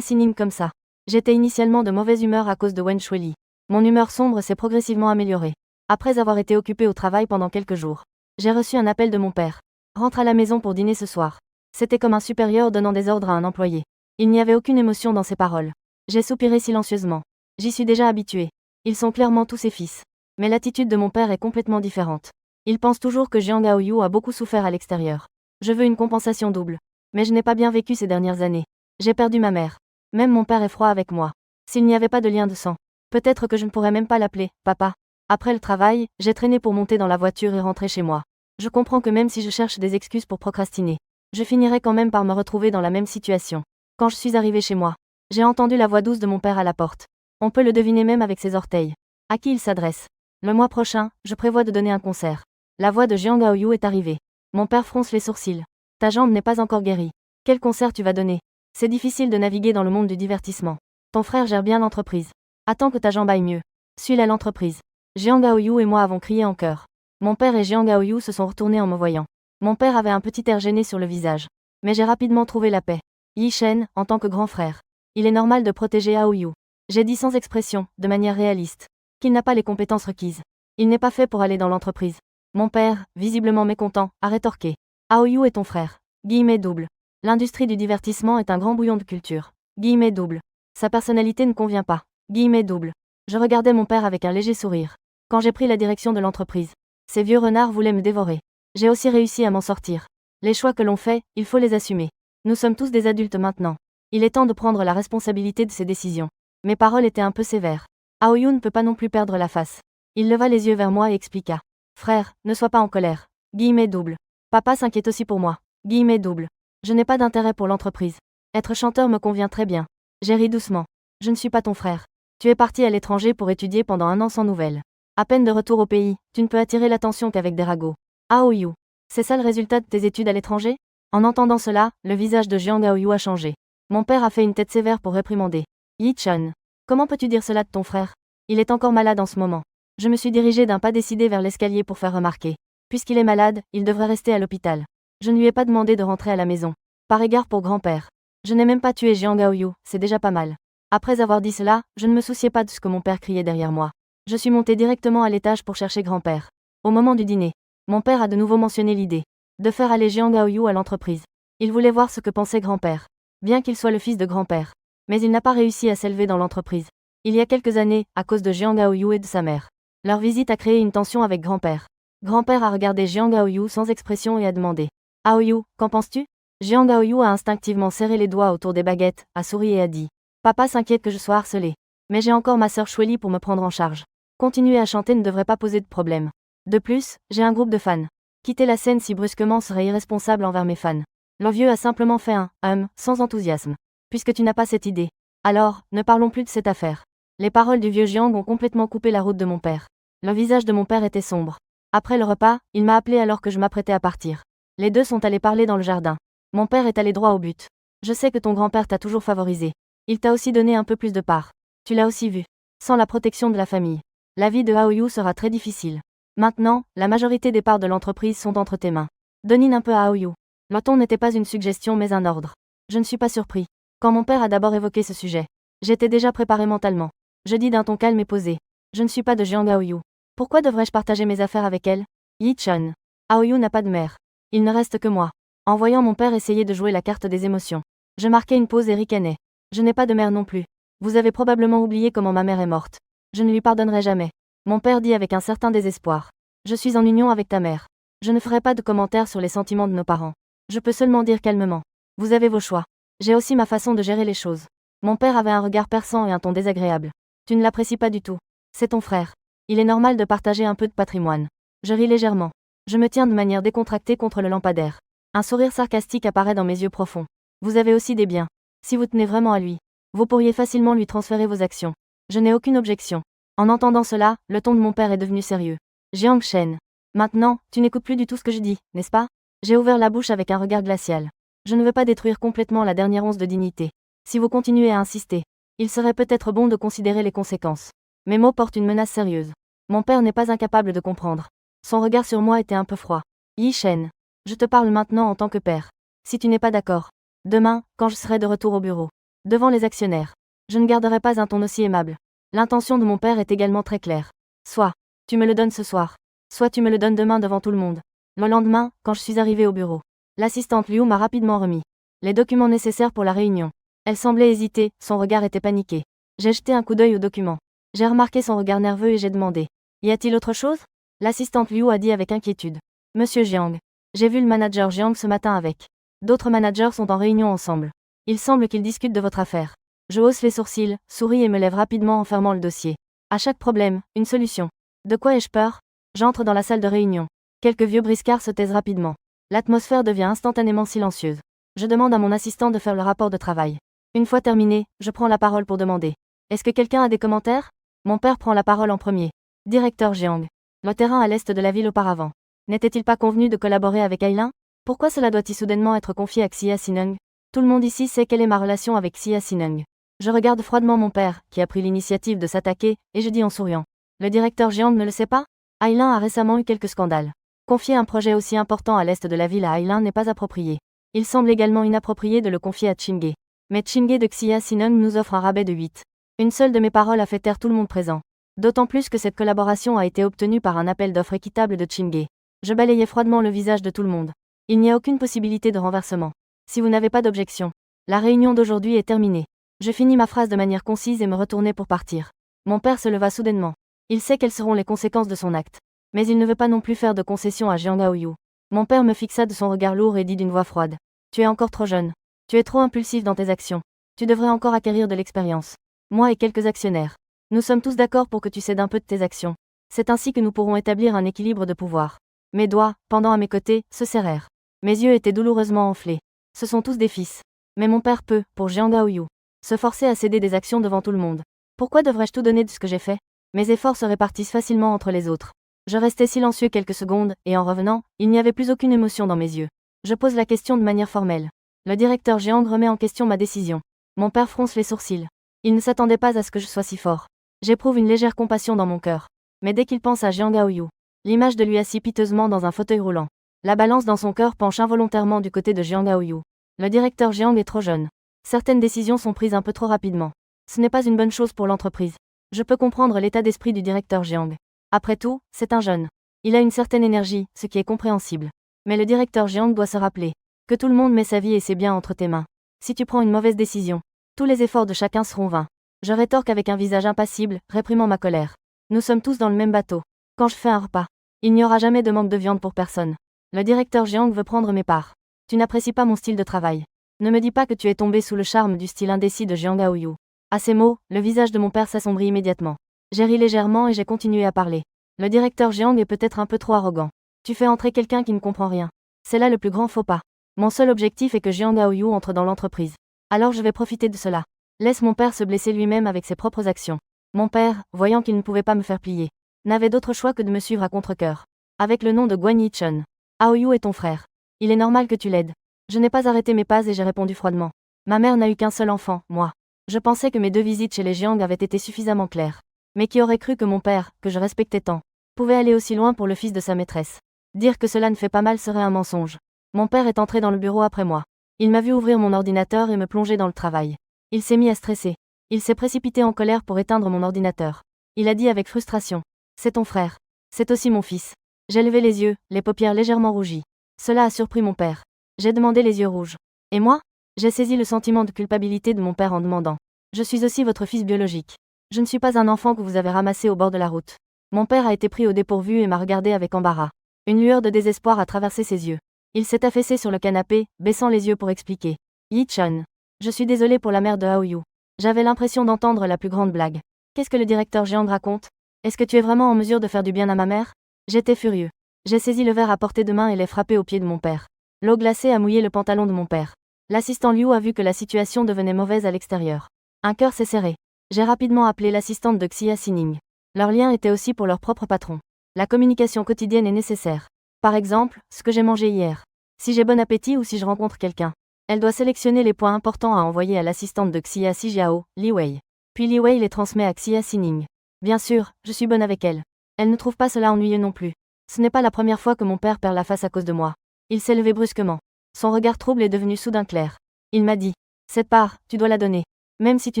Xining comme ça, j'étais initialement de mauvaise humeur à cause de Wen Shuili. Mon humeur sombre s'est progressivement améliorée. Après avoir été occupé au travail pendant quelques jours, j'ai reçu un appel de mon père. Rentre à la maison pour dîner ce soir. C'était comme un supérieur donnant des ordres à un employé. Il n'y avait aucune émotion dans ses paroles. J'ai soupiré silencieusement. J'y suis déjà habitué. Ils sont clairement tous ses fils. Mais l'attitude de mon père est complètement différente. Il pense toujours que Jiang Gaoyu a beaucoup souffert à l'extérieur. Je veux une compensation double. Mais je n'ai pas bien vécu ces dernières années. J'ai perdu ma mère. Même mon père est froid avec moi. S'il n'y avait pas de lien de sang, peut-être que je ne pourrais même pas l'appeler papa. Après le travail, j'ai traîné pour monter dans la voiture et rentrer chez moi. Je comprends que même si je cherche des excuses pour procrastiner, je finirai quand même par me retrouver dans la même situation. Quand je suis arrivé chez moi, j'ai entendu la voix douce de mon père à la porte. On peut le deviner même avec ses orteils. À qui il s'adresse? Le mois prochain, je prévois de donner un concert. La voix de Jiang Gaoyu est arrivée. Mon père fronce les sourcils. Ta jambe n'est pas encore guérie. Quel concert tu vas donner? C'est difficile de naviguer dans le monde du divertissement. Ton frère gère bien l'entreprise. Attends que ta jambe aille mieux. Suis-la à l'entreprise. Jiang Gaoyu et moi avons crié en chœur. Mon père et Jiang Gaoyu se sont retournés en me voyant. Mon père avait un petit air gêné sur le visage. Mais j'ai rapidement trouvé la paix. Yi Shen, en tant que grand frère. Il est normal de protéger Aoyu. J'ai dit sans expression, de manière réaliste, qu'il n'a pas les compétences requises. Il n'est pas fait pour aller dans l'entreprise. Mon père, visiblement mécontent, a rétorqué. Aoyu est ton frère. Guillemets double. L'industrie du divertissement est un grand bouillon de culture. Guillemets double. Sa personnalité ne convient pas. Guillemets double. Je regardais mon père avec un léger sourire. Quand j'ai pris la direction de l'entreprise, ces vieux renards voulaient me dévorer. J'ai aussi réussi à m'en sortir. Les choix que l'on fait, il faut les assumer. Nous sommes tous des adultes maintenant. Il est temps de prendre la responsabilité de ses décisions. Mes paroles étaient un peu sévères. Aoyu ne peut pas non plus perdre la face. Il leva les yeux vers moi et expliqua. Frère, ne sois pas en colère. Guillemets double. Papa s'inquiète aussi pour moi. Guillemets double. Je n'ai pas d'intérêt pour l'entreprise. Être chanteur me convient très bien. J'ai ri doucement. Je ne suis pas ton frère. Tu es parti à l'étranger pour étudier pendant 1 an sans nouvelles. À peine de retour au pays, tu ne peux attirer l'attention qu'avec des ragots. Aoyu. C'est ça le résultat de tes études à l'étranger? En entendant cela, le visage de Jiang Gaoyu a changé. Mon père a fait une tête sévère pour réprimander. Yi Chun. Comment peux-tu dire cela de ton frère? Il est encore malade en ce moment. Je me suis dirigé d'un pas décidé vers l'escalier pour faire remarquer. Puisqu'il est malade, il devrait rester à l'hôpital. Je ne lui ai pas demandé de rentrer à la maison. Par égard pour grand-père. Je n'ai même pas tué Jiang Gaoyu, c'est déjà pas mal. Après avoir dit cela, je ne me souciais pas de ce que mon père criait derrière moi. Je suis monté directement à l'étage pour chercher grand-père. Au moment du dîner, mon père a de nouveau mentionné l'idée de faire aller Jiang Gaoyu à l'entreprise. Il voulait voir ce que pensait grand-père. Bien qu'il soit le fils de grand-père. Mais il n'a pas réussi à s'élever dans l'entreprise. Il y a quelques années, à cause de Jiang Gaoyu et de sa mère. Leur visite a créé une tension avec grand-père. Grand-père a regardé Jiang Gaoyu sans expression et a demandé. Aoyu, qu'en penses-tu? Jiang Gaoyu a instinctivement serré les doigts autour des baguettes, a souri et a dit. Papa s'inquiète que je sois harcelé. Mais j'ai encore ma sœur Shueli pour me prendre en charge. Continuer à chanter ne devrait pas poser de problème. De plus, j'ai un groupe de fans. Quitter la scène si brusquement serait irresponsable envers mes fans. L'envieux a simplement fait un sans enthousiasme. Puisque tu n'as pas cette idée. Alors, ne parlons plus de cette affaire. Les paroles du vieux Jiang ont complètement coupé la route de mon père. Le visage de mon père était sombre. Après le repas, il m'a appelé alors que je m'apprêtais à partir. Les deux sont allés parler dans le jardin. Mon père est allé droit au but. Je sais que ton grand-père t'a toujours favorisé. Il t'a aussi donné un peu plus de part. Tu l'as aussi vu. Sans la protection de la famille, la vie de Aoyu sera très difficile. Maintenant, la majorité des parts de l'entreprise sont entre tes mains. Donne un peu à Aoyu. Le ton n'était pas une suggestion mais un ordre. Je ne suis pas surpris. Quand mon père a d'abord évoqué ce sujet, j'étais déjà préparé mentalement. Je dis d'un ton calme et posé. Je ne suis pas de Jiang Gaoyu. Pourquoi devrais-je partager mes affaires avec elle? Yi Chun. Aoyu n'a pas de mère. Il ne reste que moi. En voyant mon père essayer de jouer la carte des émotions, je marquai une pause et ricanai. Je n'ai pas de mère non plus. Vous avez probablement oublié comment ma mère est morte. Je ne lui pardonnerai jamais. Mon père dit avec un certain désespoir. Je suis en union avec ta mère. Je ne ferai pas de commentaires sur les sentiments de nos parents. Je peux seulement dire calmement. Vous avez vos choix. J'ai aussi ma façon de gérer les choses. Mon père avait un regard perçant et un ton désagréable. Tu ne l'apprécies pas du tout. C'est ton frère. Il est normal de partager un peu de patrimoine. Je ris légèrement. Je me tiens de manière décontractée contre le lampadaire. Un sourire sarcastique apparaît dans mes yeux profonds. Vous avez aussi des biens. Si vous tenez vraiment à lui, vous pourriez facilement lui transférer vos actions. Je n'ai aucune objection. En entendant cela, le ton de mon père est devenu sérieux. Jiang Shen. Maintenant, tu n'écoutes plus du tout ce que je dis, n'est-ce pas? J'ai ouvert la bouche avec un regard glacial. Je ne veux pas détruire complètement la dernière once de dignité. Si vous continuez à insister, il serait peut-être bon de considérer les conséquences. Mes mots portent une menace sérieuse. Mon père n'est pas incapable de comprendre. Son regard sur moi était un peu froid. Yi Shen. Je te parle maintenant en tant que père. Si tu n'es pas d'accord. Demain, quand je serai de retour au bureau. Devant les actionnaires. Je ne garderai pas un ton aussi aimable. L'intention de mon père est également très claire. Soit, tu me le donnes ce soir. Soit tu me le donnes demain devant tout le monde. Le lendemain, quand je suis arrivé au bureau. L'assistante Liu m'a rapidement remis les documents nécessaires pour la réunion. Elle semblait hésiter, son regard était paniqué. J'ai jeté un coup d'œil aux documents. J'ai remarqué son regard nerveux et j'ai demandé. Y a-t-il autre chose? L'assistante Liu a dit avec inquiétude. Monsieur Jiang. J'ai vu le manager Jiang ce matin avec. D'autres managers sont en réunion ensemble. Il semble qu'ils discutent de votre affaire. Je hausse les sourcils, souris et me lève rapidement en fermant le dossier. À chaque problème, une solution. De quoi ai-je peur? J'entre dans la salle de réunion. Quelques vieux briscards se taisent rapidement. L'atmosphère devient instantanément silencieuse. Je demande à mon assistant de faire le rapport de travail. Une fois terminé, je prends la parole pour demander. Est-ce que quelqu'un a des commentaires? Mon père prend la parole en premier. Directeur Jiang. Le terrain à l'est de la ville auparavant. N'était-il pas convenu de collaborer avec Ailin? Pourquoi cela doit-il soudainement être confié à Xia Xineng? Tout le monde ici sait quelle est ma relation avec Xia Xineng. Je regarde froidement mon père, qui a pris l'initiative de s'attaquer, et je dis en souriant. Le directeur Jiang ne le sait pas? Ailin a récemment eu quelques scandales. Confier un projet aussi important à l'est de la ville à Ailin n'est pas approprié. Il semble également inapproprié de le confier à Chinghe. Mais Chinghe de Xia Xineng nous offre un rabais de 8. Une seule de mes paroles a fait taire tout le monde présent. D'autant plus que cette collaboration a été obtenue par un appel d'offres équitable de Chinghe. Je balayais froidement le visage de tout le monde. Il n'y a aucune possibilité de renversement. Si vous n'avez pas d'objection. La réunion d'aujourd'hui est terminée. Je finis ma phrase de manière concise et me retournai pour partir. Mon père se leva soudainement. Il sait quelles seront les conséquences de son acte. Mais il ne veut pas non plus faire de concession à Jiang Gaoyu. Mon père me fixa de son regard lourd et dit d'une voix froide. Tu es encore trop jeune. Tu es trop impulsif dans tes actions. Tu devrais encore acquérir de l'expérience. Moi et quelques actionnaires. Nous sommes tous d'accord pour que tu cèdes un peu de tes actions. C'est ainsi que nous pourrons établir un équilibre de pouvoir. Mes doigts, pendant à mes côtés, se serrèrent. Mes yeux étaient douloureusement enflés. Ce sont tous des fils. Mais mon père peut, pour Jiang Gaoyu, se forcer à céder des actions devant tout le monde. Pourquoi devrais-je tout donner de ce que j'ai fait? Mes efforts se répartissent facilement entre les autres. Je restais silencieux quelques secondes, et en revenant, il n'y avait plus aucune émotion dans mes yeux. Je pose la question de manière formelle. Le directeur Jiang remet en question ma décision. Mon père fronce les sourcils. Il ne s'attendait pas à ce que je sois si fort. J'éprouve une légère compassion dans mon cœur. Mais dès qu'il pense à Jiang Gaoyu, l'image de lui assis piteusement dans un fauteuil roulant. La balance dans son cœur penche involontairement du côté de Jiang Gaoyu. Le directeur Jiang est trop jeune. Certaines décisions sont prises un peu trop rapidement. Ce n'est pas une bonne chose pour l'entreprise. Je peux comprendre l'état d'esprit du directeur Jiang. Après tout, c'est un jeune. Il a une certaine énergie, ce qui est compréhensible. Mais le directeur Jiang doit se rappeler que tout le monde met sa vie et ses biens entre tes mains. Si tu prends une mauvaise décision, tous les efforts de chacun seront vains. Je rétorque avec un visage impassible, réprimant ma colère. Nous sommes tous dans le même bateau. Quand je fais un repas, il n'y aura jamais de manque de viande pour personne. Le directeur Jiang veut prendre mes parts. Tu n'apprécies pas mon style de travail. Ne me dis pas que tu es tombé sous le charme du style indécis de Jiang Gaoyu. À ces mots, le visage de mon père s'assombrit immédiatement. J'ai ri légèrement et j'ai continué à parler. Le directeur Jiang est peut-être un peu trop arrogant. Tu fais entrer quelqu'un qui ne comprend rien. C'est là le plus grand faux pas. Mon seul objectif est que Jiang Gaoyu entre dans l'entreprise. Alors je vais profiter de cela. Laisse mon père se blesser lui-même avec ses propres actions. Mon père, voyant qu'il ne pouvait pas me faire plier, n'avait d'autre choix que de me suivre à contre-cœur. Avec le nom de Guan Yichun. Aoyu est ton frère. Il est normal que tu l'aides. Je n'ai pas arrêté mes pas et j'ai répondu froidement. Ma mère n'a eu qu'un seul enfant, moi. Je pensais que mes 2 visites chez les Jiang avaient été suffisamment claires. Mais qui aurait cru que mon père, que je respectais tant, pouvait aller aussi loin pour le fils de sa maîtresse? Dire que cela ne fait pas mal serait un mensonge. Mon père est entré dans le bureau après moi. Il m'a vu ouvrir mon ordinateur et me plonger dans le travail. Il s'est mis à stresser. Il s'est précipité en colère pour éteindre mon ordinateur. Il a dit avec frustration. C'est ton frère. C'est aussi mon fils. J'ai levé les yeux, les paupières légèrement rougies. Cela a surpris mon père. J'ai demandé les yeux rouges. Et moi? J'ai saisi le sentiment de culpabilité de mon père en demandant. Je suis aussi votre fils biologique. Je ne suis pas un enfant que vous avez ramassé au bord de la route. Mon père a été pris au dépourvu et m'a regardé avec embarras. Une lueur de désespoir a traversé ses yeux. Il s'est affaissé sur le canapé, baissant les yeux pour expliquer. Yi-chan. Je suis désolé pour la mère de Aoyu. J'avais l'impression d'entendre la plus grande blague. Qu'est-ce que le directeur Jiang raconte? Est-ce que tu es vraiment en mesure de faire du bien à ma mère? J'étais furieux. J'ai saisi le verre à portée de main et l'ai frappé au pied de mon père. L'eau glacée a mouillé le pantalon de mon père. L'assistant Liu a vu que la situation devenait mauvaise à l'extérieur. Un cœur s'est serré. J'ai rapidement appelé l'assistante de Xia Xinning. Leur lien était aussi pour leur propre patron. La communication quotidienne est nécessaire. Par exemple, ce que j'ai mangé hier. Si j'ai bon appétit ou si je rencontre quelqu'un. Elle doit sélectionner les points importants à envoyer à l'assistante de Xia Xijiao, Li Wei. Puis Li Wei les transmet à Xia Xinning. Bien sûr, je suis bonne avec elle. Elle ne trouve pas cela ennuyeux non plus. Ce n'est pas la première fois que mon père perd la face à cause de moi. Il s'est levé brusquement. Son regard trouble est devenu soudain clair. Il m'a dit. Cette part, tu dois la donner. Même si tu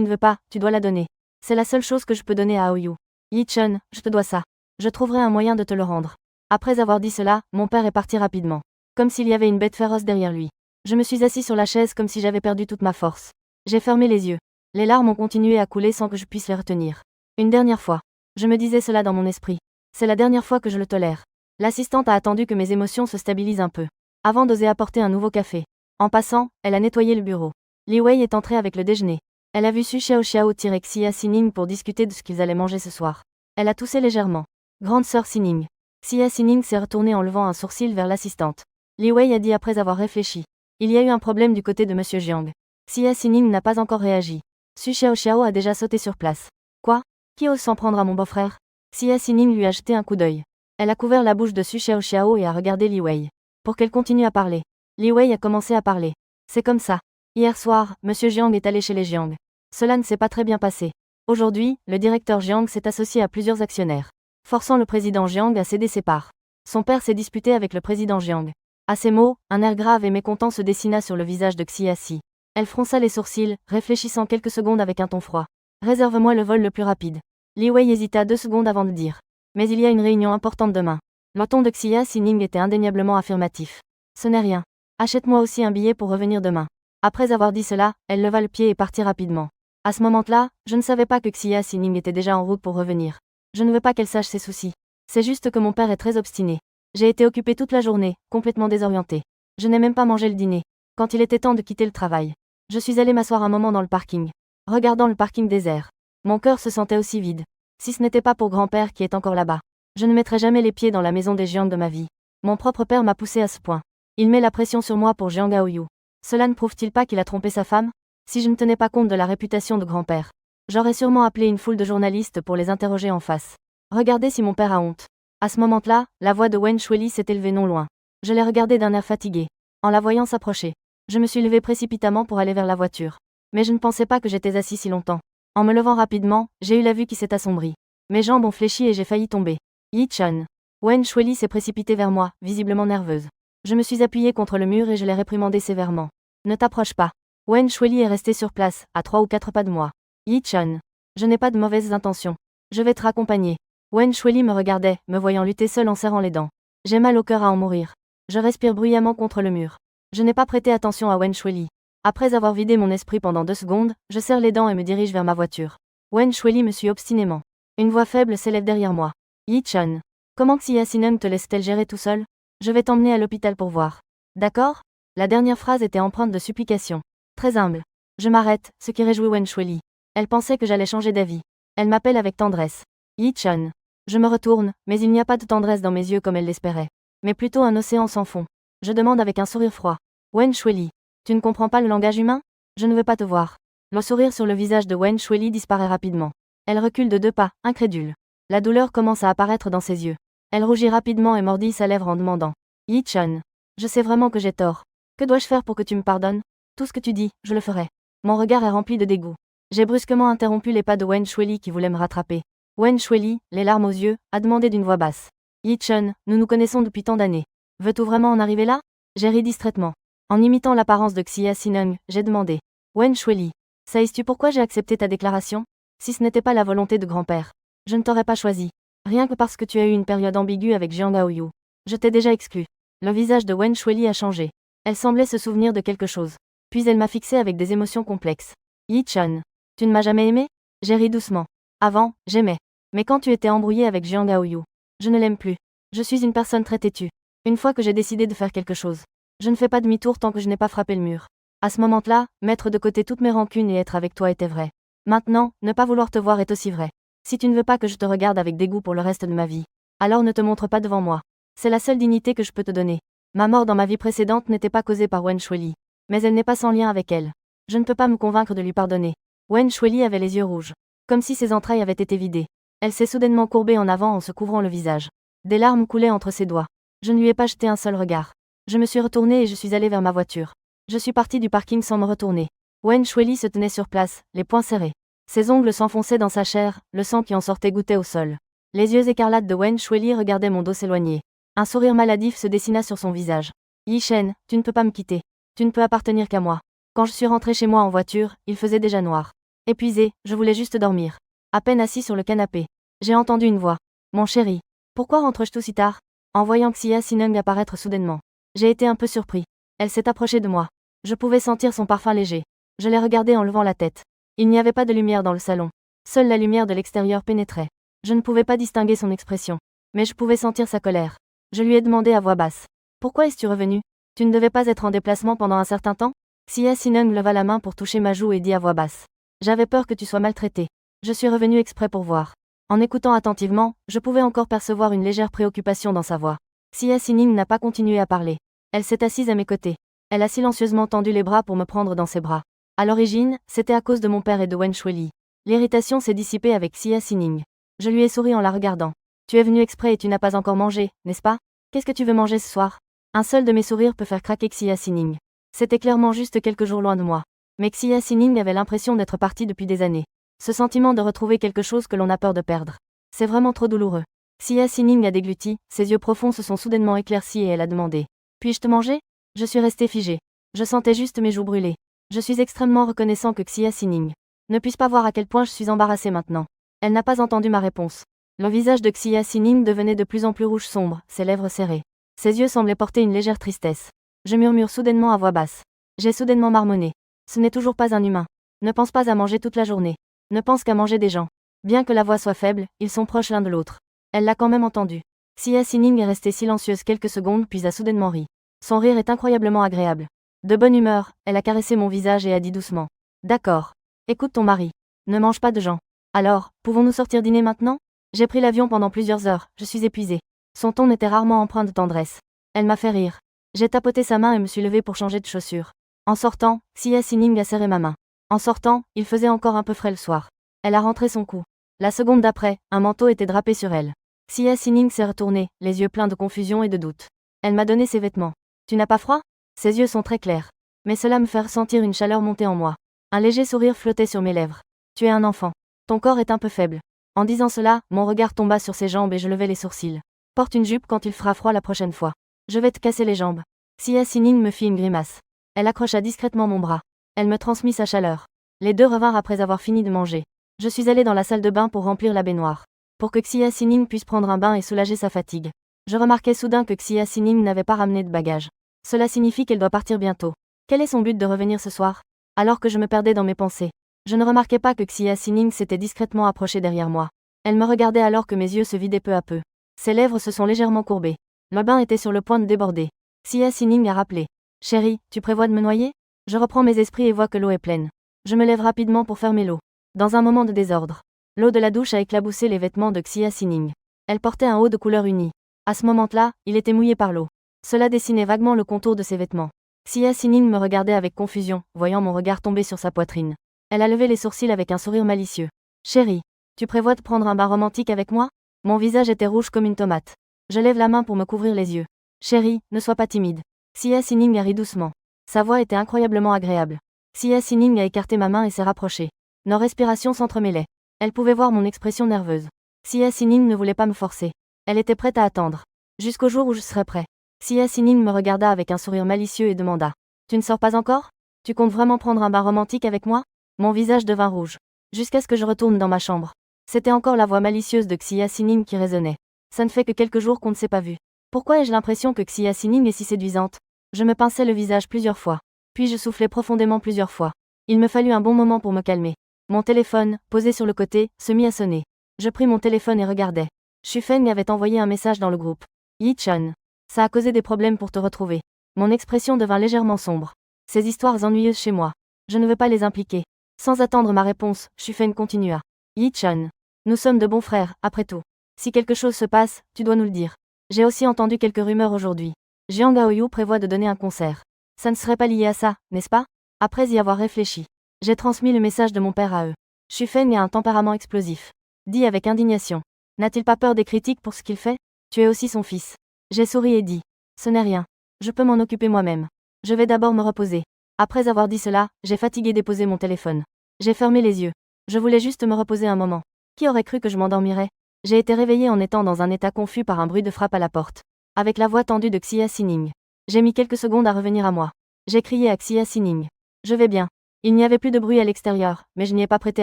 ne veux pas, tu dois la donner. C'est la seule chose que je peux donner à Aoyu. Yi-chun, je te dois ça. Je trouverai un moyen de te le rendre. Après avoir dit cela, mon père est parti rapidement. Comme s'il y avait une bête féroce derrière lui. Je me suis assis sur la chaise comme si j'avais perdu toute ma force. J'ai fermé les yeux. Les larmes ont continué à couler sans que je puisse les retenir. Une dernière fois. Je me disais cela dans mon esprit. C'est la dernière fois que je le tolère. L'assistante a attendu que mes émotions se stabilisent un peu. Avant d'oser apporter un nouveau café. En passant, elle a nettoyé le bureau. Li Wei est entrée avec le déjeuner. Elle a vu Su Xiao tirer Xia Xining pour discuter de ce qu'ils allaient manger ce soir. Elle a toussé légèrement. Grande sœur Xining. Xia Xining s'est retournée en levant un sourcil vers l'assistante. Li Wei a dit après avoir réfléchi. Il y a eu un problème du côté de Monsieur Jiang. Xia Xining n'a pas encore réagi. Su Xiao a déjà sauté sur place. Quoi? Qui ose s'en prendre à mon beau-frère? Xia Xining lui a jeté un coup d'œil. Elle a couvert la bouche de Su Xiao et a regardé Li Wei. Pour qu'elle continue à parler. Li Wei a commencé à parler. C'est comme ça. Hier soir, Monsieur Jiang est allé chez les Jiang. Cela ne s'est pas très bien passé. Aujourd'hui, le directeur Jiang s'est associé à plusieurs actionnaires, forçant le président Jiang à céder ses parts. Son père s'est disputé avec le président Jiang. À ces mots, un air grave et mécontent se dessina sur le visage de Xia Xi. Elle fronça les sourcils, réfléchissant quelques secondes avec un ton froid. Réserve-moi le vol le plus rapide. Li Wei hésita 2 secondes avant de dire. Mais il y a une réunion importante demain. Le ton de Xia Xining était indéniablement affirmatif. Ce n'est rien. Achète-moi aussi un billet pour revenir demain. Après avoir dit cela, elle leva le pied et partit rapidement. À ce moment-là, je ne savais pas que Xia Xining était déjà en route pour revenir. Je ne veux pas qu'elle sache ses soucis. C'est juste que mon père est très obstiné. J'ai été occupée toute la journée, complètement désorientée. Je n'ai même pas mangé le dîner. Quand il était temps de quitter le travail, je suis allée m'asseoir un moment dans le parking. Regardant le parking désert. Mon cœur se sentait aussi vide. Si ce n'était pas pour grand-père qui est encore là-bas, je ne mettrais jamais les pieds dans la maison des Jiang de ma vie. Mon propre père m'a poussé à ce point. Il met la pression sur moi pour Jiang Aoyu. Cela ne prouve-t-il pas qu'il a trompé sa femme? Si je ne tenais pas compte de la réputation de grand-père, j'aurais sûrement appelé une foule de journalistes pour les interroger en face. Regardez si mon père a honte. À ce moment-là, la voix de Wen Shueli s'est élevée non loin. Je l'ai regardée d'un air fatigué. En la voyant s'approcher, je me suis levée précipitamment pour aller vers la voiture. Mais je ne pensais pas que j'étais assis si longtemps. En me levant rapidement, j'ai eu la vue qui s'est assombrie. Mes jambes ont fléchi et j'ai failli tomber. Yi-chan. Wen Shueli s'est précipitée vers moi, visiblement nerveuse. Je me suis appuyée contre le mur et je l'ai réprimandée sévèrement. Ne t'approche pas. Wen Shueli est restée sur place, à 3 ou 4 pas de moi. Yi-chan. Je n'ai pas de mauvaises intentions. Je vais te raccompagner. Wen Shueli me regardait, me voyant lutter seule en serrant les dents. J'ai mal au cœur à en mourir. Je respire bruyamment contre le mur. Je n'ai pas prêté attention à Wen Shueli. Après avoir vidé mon esprit pendant 2 secondes, je serre les dents et me dirige vers ma voiture. Wen Shueli me suit obstinément. Une voix faible s'élève derrière moi. Yi-chan. Comment Xia Xining te laisse-t-elle gérer tout seul? Je vais t'emmener à l'hôpital pour voir. D'accord? La dernière phrase était empreinte de supplication. Très humble. Je m'arrête, ce qui réjouit Wen Shueli. Elle pensait que j'allais changer d'avis. Elle m'appelle avec tendresse. Yi-chan. Je me retourne, mais il n'y a pas de tendresse dans mes yeux comme elle l'espérait. Mais plutôt un océan sans fond. Je demande avec un sourire froid. Wen Shueli. Tu ne comprends pas le langage humain? Je ne veux pas te voir. Le sourire sur le visage de Wen Shueli disparaît rapidement. Elle recule de 2 pas, incrédule. La douleur commence à apparaître dans ses yeux. Elle rougit rapidement et mordit sa lèvre en demandant. Yi-chan. Je sais vraiment que j'ai tort. Que dois-je faire pour que tu me pardonnes? Tout ce que tu dis, je le ferai. Mon regard est rempli de dégoût. J'ai brusquement interrompu les pas de Wen Shueli qui voulait me rattraper. Wen Shueli, les larmes aux yeux, a demandé d'une voix basse. Yi-chun, nous nous connaissons depuis tant d'années. Veux-tu vraiment en arriver là? J'ai ri distraitement. En imitant l'apparence de Xia Xining, j'ai demandé. Wen Shueli. Sais-tu pourquoi j'ai accepté ta déclaration? Si ce n'était pas la volonté de grand-père, je ne t'aurais pas choisi. Rien que parce que tu as eu une période ambiguë avec Jiang Aoyu. Je t'ai déjà exclu. Le visage de Wen Shueli a changé. Elle semblait se souvenir de quelque chose. Puis elle m'a fixé avec des émotions complexes. Yi-chan. Tu ne m'as jamais aimé? J'ai ri doucement. Avant, j'aimais. Mais quand tu étais embrouillé avec Jiang Aoyu, je ne l'aime plus. Je suis une personne très têtue. Une fois que j'ai décidé de faire quelque chose, je ne fais pas demi-tour tant que je n'ai pas frappé le mur. À ce moment-là, mettre de côté toutes mes rancunes et être avec toi était vrai. Maintenant, ne pas vouloir te voir est aussi vrai. Si tu ne veux pas que je te regarde avec dégoût pour le reste de ma vie, alors ne te montre pas devant moi. C'est la seule dignité que je peux te donner. Ma mort dans ma vie précédente n'était pas causée par Wen Shueli. Mais elle n'est pas sans lien avec elle. Je ne peux pas me convaincre de lui pardonner. Wen Shueli avait les yeux rouges. Comme si ses entrailles avaient été vidées. Elle s'est soudainement courbée en avant en se couvrant le visage. Des larmes coulaient entre ses doigts. Je ne lui ai pas jeté un seul regard. Je me suis retournée et je suis allée vers ma voiture. Je suis partie du parking sans me retourner. Wen Shueli se tenait sur place, les poings serrés. Ses ongles s'enfonçaient dans sa chair, le sang qui en sortait goûtait au sol. Les yeux écarlates de Wen Shueli regardaient mon dos s'éloigner. Un sourire maladif se dessina sur son visage. Yi Shen, tu ne peux pas me quitter. Tu ne peux appartenir qu'à moi. Quand je suis rentrée chez moi en voiture, il faisait déjà noir. Épuisée, je voulais juste dormir. À peine assis sur le canapé, j'ai entendu une voix. Mon chéri. Pourquoi rentres-tu si tard? En voyant Xia Xineng apparaître soudainement, j'ai été un peu surpris. Elle s'est approchée de moi. Je pouvais sentir son parfum léger. Je l'ai regardée en levant la tête. Il n'y avait pas de lumière dans le salon. Seule la lumière de l'extérieur pénétrait. Je ne pouvais pas distinguer son expression. Mais je pouvais sentir sa colère. Je lui ai demandé à voix basse. Pourquoi es-tu revenu? Tu ne devais pas être en déplacement pendant un certain temps? Xia Xineng leva la main pour toucher ma joue et dit à voix basse. J'avais peur que tu sois maltraité. Je suis revenu exprès pour voir. En écoutant attentivement, je pouvais encore percevoir une légère préoccupation dans sa voix. Xia Xineng n'a pas continué à parler. Elle s'est assise à mes côtés. Elle a silencieusement tendu les bras pour me prendre dans ses bras. À l'origine, c'était à cause de mon père et de Wen Shuili. L'irritation s'est dissipée avec Xia Xineng. Je lui ai souri en la regardant. Tu es venu exprès et tu n'as pas encore mangé, n'est-ce pas? Qu'est-ce que tu veux manger ce soir? Un seul de mes sourires peut faire craquer Xia Xineng. C'était clairement juste quelques jours loin de moi. Mais Xia Xineng avait l'impression d'être partie depuis des années. Ce sentiment de retrouver quelque chose que l'on a peur de perdre. C'est vraiment trop douloureux. Xia Xineng a dégluti, ses yeux profonds se sont soudainement éclaircis et elle a demandé. Puis-je te manger? Je suis restée figée. Je sentais juste mes joues brûler. Je suis extrêmement reconnaissant que Xia Xineng ne puisse pas voir à quel point je suis embarrassée maintenant. Elle n'a pas entendu ma réponse. Le visage de Xia Xineng devenait de plus en plus rouge sombre, ses lèvres serrées. Ses yeux semblaient porter une légère tristesse. Je murmure soudainement à voix basse. J'ai soudainement marmonné. Ce n'est toujours pas un humain. Ne pense pas à manger toute la journée. Ne pense qu'à manger des gens. Bien que la voix soit faible, ils sont proches l'un de l'autre. Elle l'a quand même entendu. Xia Xineng est restée silencieuse quelques secondes puis a soudainement ri. Son rire est incroyablement agréable. De bonne humeur, elle a caressé mon visage et a dit doucement. D'accord. Écoute ton mari. Ne mange pas de gens. Alors, pouvons-nous sortir dîner maintenant? J'ai pris l'avion pendant plusieurs heures, je suis épuisée. Son ton était rarement empreint de tendresse. Elle m'a fait rire. J'ai tapoté sa main et me suis levée pour changer de chaussures. En sortant, Xia Xineng a serré ma main. En sortant, il faisait encore un peu frais le soir. Elle a rentré son cou. La seconde d'après, un manteau était drapé sur elle. Xia Xineng s'est retournée, les yeux pleins de confusion et de doute. Elle m'a donné ses vêtements. Tu n'as pas froid? Ses yeux sont très clairs. Mais cela me fait ressentir une chaleur monter en moi. Un léger sourire flottait sur mes lèvres. Tu es un enfant. Ton corps est un peu faible. En disant cela, mon regard tomba sur ses jambes et je levai les sourcils. Porte une jupe quand il fera froid la prochaine fois. Je vais te casser les jambes. Xia Xineng me fit une grimace. Elle accrocha discrètement mon bras. Elle me transmit sa chaleur. Les deux revinrent après avoir fini de manger. Je suis allée dans la salle de bain pour remplir la baignoire. Pour que Xia Xineng puisse prendre un bain et soulager sa fatigue. Je remarquai soudain que Xia Xineng n'avait pas ramené de bagages. Cela signifie qu'elle doit partir bientôt. Quel est son but de revenir ce soir? Alors que je me perdais dans mes pensées. Je ne remarquais pas que Xia Xineng s'était discrètement approchée derrière moi. Elle me regardait alors que mes yeux se vidaient peu à peu. Ses lèvres se sont légèrement courbées. Le bain était sur le point de déborder. Xia Xineng a rappelé. Chérie, tu prévois de me noyer? Je reprends mes esprits et vois que l'eau est pleine. Je me lève rapidement pour fermer l'eau. Dans un moment de désordre. L'eau de la douche a éclaboussé les vêtements de Xia Xineng. Elle portait un haut de couleur unie. À ce moment-là, il était mouillé par l'eau. Cela dessinait vaguement le contour de ses vêtements. Xia Xineng me regardait avec confusion, voyant mon regard tomber sur sa poitrine. Elle a levé les sourcils avec un sourire malicieux. Chérie, tu prévois de prendre un bain romantique avec moi? Mon visage était rouge comme une tomate. Je lève la main pour me couvrir les yeux. Chérie, ne sois pas timide. Xia Xineng a ri doucement. Sa voix était incroyablement agréable. Xia Xineng a écarté ma main et s'est rapprochée. Nos respirations s'entremêlaient. Elle pouvait voir mon expression nerveuse. Xia Xineng ne voulait pas me forcer. Elle était prête à attendre. Jusqu'au jour où je serais prêt. Xia Xineng me regarda avec un sourire malicieux et demanda. Tu ne sors pas encore? Tu comptes vraiment prendre un bain romantique avec moi? Mon visage devint rouge. Jusqu'à ce que je retourne dans ma chambre. C'était encore la voix malicieuse de Xia Xineng qui résonnait. Ça ne fait que quelques jours qu'on ne s'est pas vu. Pourquoi ai-je l'impression que Xia Xineng est si séduisante? Je me pinçai le visage plusieurs fois. Puis je soufflai profondément plusieurs fois. Il me fallut un bon moment pour me calmer. Mon téléphone, posé sur le côté, se mit à sonner. Je pris mon téléphone et regardai. Shufeng avait envoyé un message dans le groupe. Yi-chan. Ça a causé des problèmes pour te retrouver. Mon expression devint légèrement sombre. Ces histoires ennuyeuses chez moi. Je ne veux pas les impliquer. Sans attendre ma réponse, Shufeng continua. Yi-chan. Nous sommes de bons frères, après tout. Si quelque chose se passe, tu dois nous le dire. J'ai aussi entendu quelques rumeurs aujourd'hui. Jiang Gaoyu prévoit de donner un concert. Ça ne serait pas lié à ça, n'est-ce pas? Après y avoir réfléchi. J'ai transmis le message de mon père à eux. Shufeng a un tempérament explosif. Dit avec indignation. N'a-t-il pas peur des critiques pour ce qu'il fait? Tu es aussi son fils. J'ai souri et dit. Ce n'est rien. Je peux m'en occuper moi-même. Je vais d'abord me reposer. Après avoir dit cela, j'ai fatigué déposé mon téléphone. J'ai fermé les yeux. Je voulais juste me reposer un moment. Qui aurait cru que je m'endormirais? J'ai été réveillée en étant dans un état confus par un bruit de frappe à la porte. avec la voix tendue de Xia Xining. J'ai mis quelques secondes à revenir à moi. J'ai crié à Xia Xining. Je vais bien. Il n'y avait plus de bruit à l'extérieur, mais je n'y ai pas prêté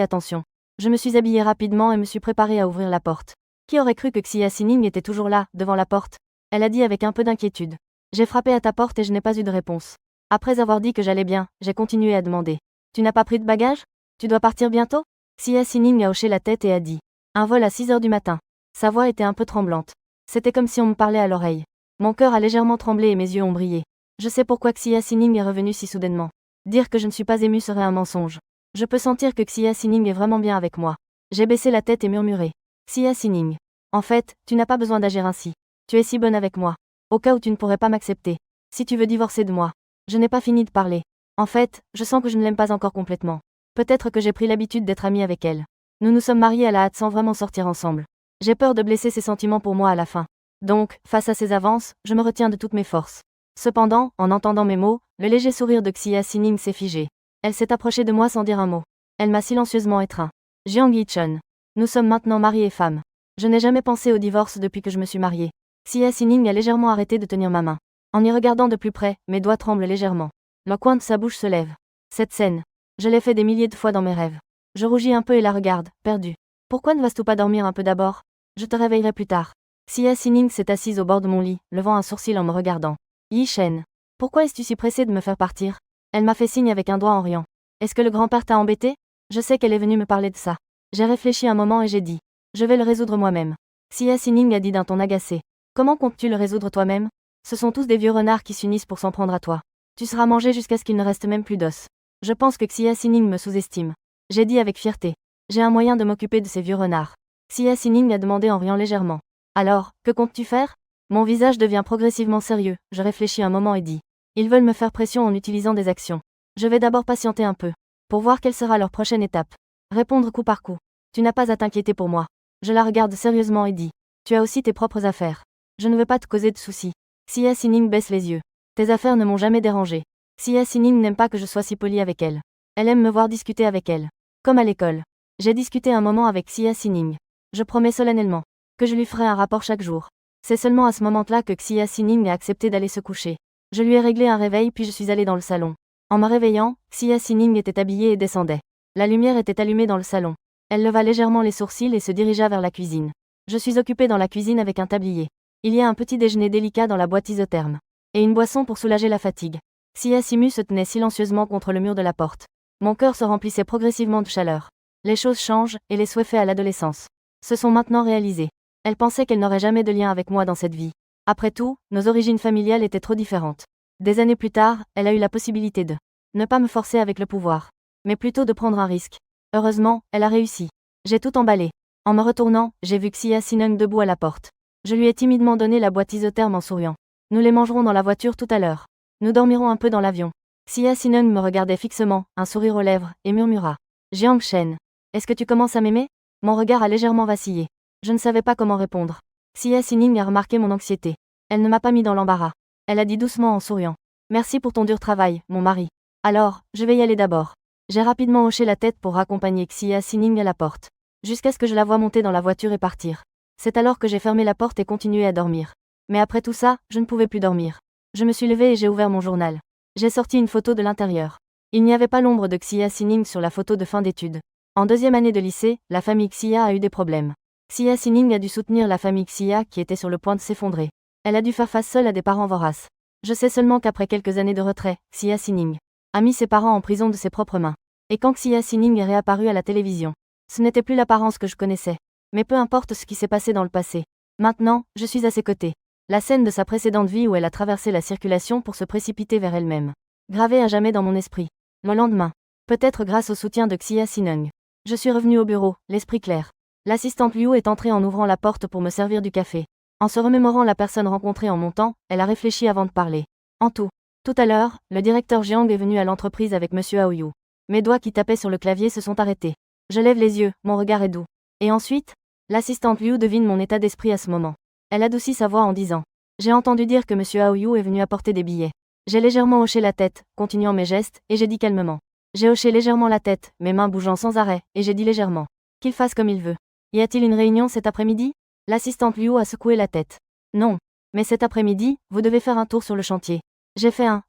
attention. Je me suis habillée rapidement et me suis préparée à ouvrir la porte. Qui aurait cru que Xia Xining était toujours là, devant la porte? Elle a dit avec un peu d'inquiétude. J'ai frappé à ta porte et je n'ai pas eu de réponse. Après avoir dit que j'allais bien, j'ai continué à demander. Tu n'as pas pris de bagages? Tu dois partir bientôt? Xia Xining a hoché la tête et a dit. Un vol à 6 heures du matin. Sa voix était un peu tremblante. C'était comme si on me parlait à l'oreille. Mon cœur a légèrement tremblé et mes yeux ont brillé. Je sais pourquoi Xia Xining est revenue si soudainement. Dire que je ne suis pas émue serait un mensonge. Je peux sentir que Xia Xining est vraiment bien avec moi. J'ai baissé la tête et murmuré. Xia Xining. En fait, tu n'as pas besoin d'agir ainsi. Tu es si bonne avec moi. Au cas où tu ne pourrais pas m'accepter. Si tu veux divorcer de moi. Je n'ai pas fini de parler. En fait, je sens que je ne l'aime pas encore complètement. Peut-être que j'ai pris l'habitude d'être amie avec elle. Nous nous sommes mariés à la hâte sans vraiment sortir ensemble. J'ai peur de blesser ses sentiments pour moi à la fin. Donc, face à ses avances, je me retiens de toutes mes forces. Cependant, en entendant mes mots, le léger sourire de Xia Xining s'est figé. Elle s'est approchée de moi sans dire un mot. Elle m'a silencieusement étreint. Jiang Yichun. Nous sommes maintenant mari et femme. Je n'ai jamais pensé au divorce depuis que je me suis mariée. Xia Xining a légèrement arrêté de tenir ma main. En y regardant de plus près, mes doigts tremblent légèrement. Le coin de sa bouche se lève. Cette scène. Je l'ai fait des milliers de fois dans mes rêves. Je rougis un peu et la regarde, perdue. Pourquoi ne vas-tu pas dormir un peu d'abord? Je te réveillerai plus tard. Xia Xining s'est assise au bord de mon lit, levant un sourcil en me regardant. Yi Shen. Pourquoi es-tu si pressée de me faire partir? Elle m'a fait signe avec un doigt en riant. Est-ce que le grand-père t'a embêté? Je sais qu'elle est venue me parler de ça. J'ai réfléchi un moment et j'ai dit. Je vais le résoudre moi-même. Xia Xining a dit d'un ton agacé. Comment comptes-tu le résoudre toi-même? Ce sont tous des vieux renards qui s'unissent pour s'en prendre à toi. Tu seras mangé jusqu'à ce qu'il ne reste même plus d'os. Je pense que Xia Xining me sous-estime. J'ai dit avec fierté. J'ai un moyen de m'occuper de ces vieux renards. Xia Xining a demandé en riant légèrement. Alors, que comptes-tu faire? Mon visage devient progressivement sérieux, je réfléchis un moment et dis. Ils veulent me faire pression en utilisant des actions. Je vais d'abord patienter un peu. Pour voir quelle sera leur prochaine étape. Répondre coup par coup. Tu n'as pas à t'inquiéter pour moi. Je la regarde sérieusement et dis. Tu as aussi tes propres affaires. Je ne veux pas te causer de soucis. Xia Xining baisse les yeux. Tes affaires ne m'ont jamais dérangé. Xia Xining n'aime pas que je sois si polie avec elle. Elle aime me voir discuter avec elle. Comme à l'école. J'ai discuté un moment avec Xia Xining. Je promets solennellement que je lui ferai un rapport chaque jour. C'est seulement à ce moment-là que Xia Xining a accepté d'aller se coucher. Je lui ai réglé un réveil puis je suis allée dans le salon. En me réveillant, Xia Xining était habillée et descendait. La lumière était allumée dans le salon. Elle leva légèrement les sourcils et se dirigea vers la cuisine. Je suis occupée dans la cuisine avec un tablier. Il y a un petit déjeuner délicat dans la boîte isotherme. Et une boisson pour soulager la fatigue. Xia Xining se tenait silencieusement contre le mur de la porte. Mon cœur se remplissait progressivement de chaleur. Les choses changent, et les souhaits faits à l'adolescence se sont maintenant réalisés. Elle pensait qu'elle n'aurait jamais de lien avec moi dans cette vie. Après tout, nos origines familiales étaient trop différentes. Des années plus tard, elle a eu la possibilité de ne pas me forcer avec le pouvoir, mais plutôt de prendre un risque. Heureusement, elle a réussi. J'ai tout emballé. En me retournant, j'ai vu Xia Xining debout à la porte. Je lui ai timidement donné la boîte isotherme en souriant. Nous les mangerons dans la voiture tout à l'heure. Nous dormirons un peu dans l'avion. Xia Xining me regardait fixement, un sourire aux lèvres, et murmura. Jiang Shen. Est-ce que tu commences à m'aimer? Mon regard a légèrement vacillé. Je ne savais pas comment répondre. Xia Xining a remarqué mon anxiété. Elle ne m'a pas mis dans l'embarras. Elle a dit doucement en souriant. Merci pour ton dur travail, mon mari. Alors, je vais y aller d'abord. J'ai rapidement hoché la tête pour accompagner Xia Xining à la porte. Jusqu'à ce que je la voie monter dans la voiture et partir. C'est alors que j'ai fermé la porte et continué à dormir. Mais après tout ça, je ne pouvais plus dormir. Je me suis levée et j'ai ouvert mon journal. J'ai sorti une photo de l'intérieur. Il n'y avait pas l'ombre de Xia Xining sur la photo de fin d'études. En deuxième année de lycée, la famille Xia a eu des problèmes. Xia Xining a dû soutenir la famille Xia qui était sur le point de s'effondrer. Elle a dû faire face seule à des parents voraces. Je sais seulement qu'après quelques années de retrait, Xia Xining a mis ses parents en prison de ses propres mains. Et quand Xia Xining est réapparue à la télévision, ce n'était plus l'apparence que je connaissais. Mais peu importe ce qui s'est passé dans le passé. Maintenant, je suis à ses côtés. La scène de sa précédente vie où elle a traversé la circulation pour se précipiter vers elle-même. Gravée à jamais dans mon esprit. Le lendemain. Peut-être grâce au soutien de Xia Xining. Je suis revenue au bureau, l'esprit clair. L'assistante Liu est entrée en ouvrant la porte pour me servir du café. En se remémorant la personne rencontrée en montant, elle a réfléchi avant de parler. En tout. Tout à l'heure, le directeur Jiang est venu à l'entreprise avec Monsieur Aoyu. Mes doigts qui tapaient sur le clavier se sont arrêtés. Je lève les yeux, mon regard est doux. Et ensuite, l'assistante Liu devine mon état d'esprit à ce moment. Elle adoucit sa voix en disant. J'ai entendu dire que Monsieur Aoyu est venu apporter des billets. J'ai légèrement hoché la tête, continuant mes gestes, et j'ai dit calmement. J'ai hoché légèrement la tête, mes mains bougeant sans arrêt, et j'ai dit légèrement. Qu'il fasse comme il veut. Y a-t-il une réunion cet après-midi? L'assistante Liu a secoué la tête. Non. Mais cet après-midi, vous devez faire un tour sur le chantier. J'ai fait un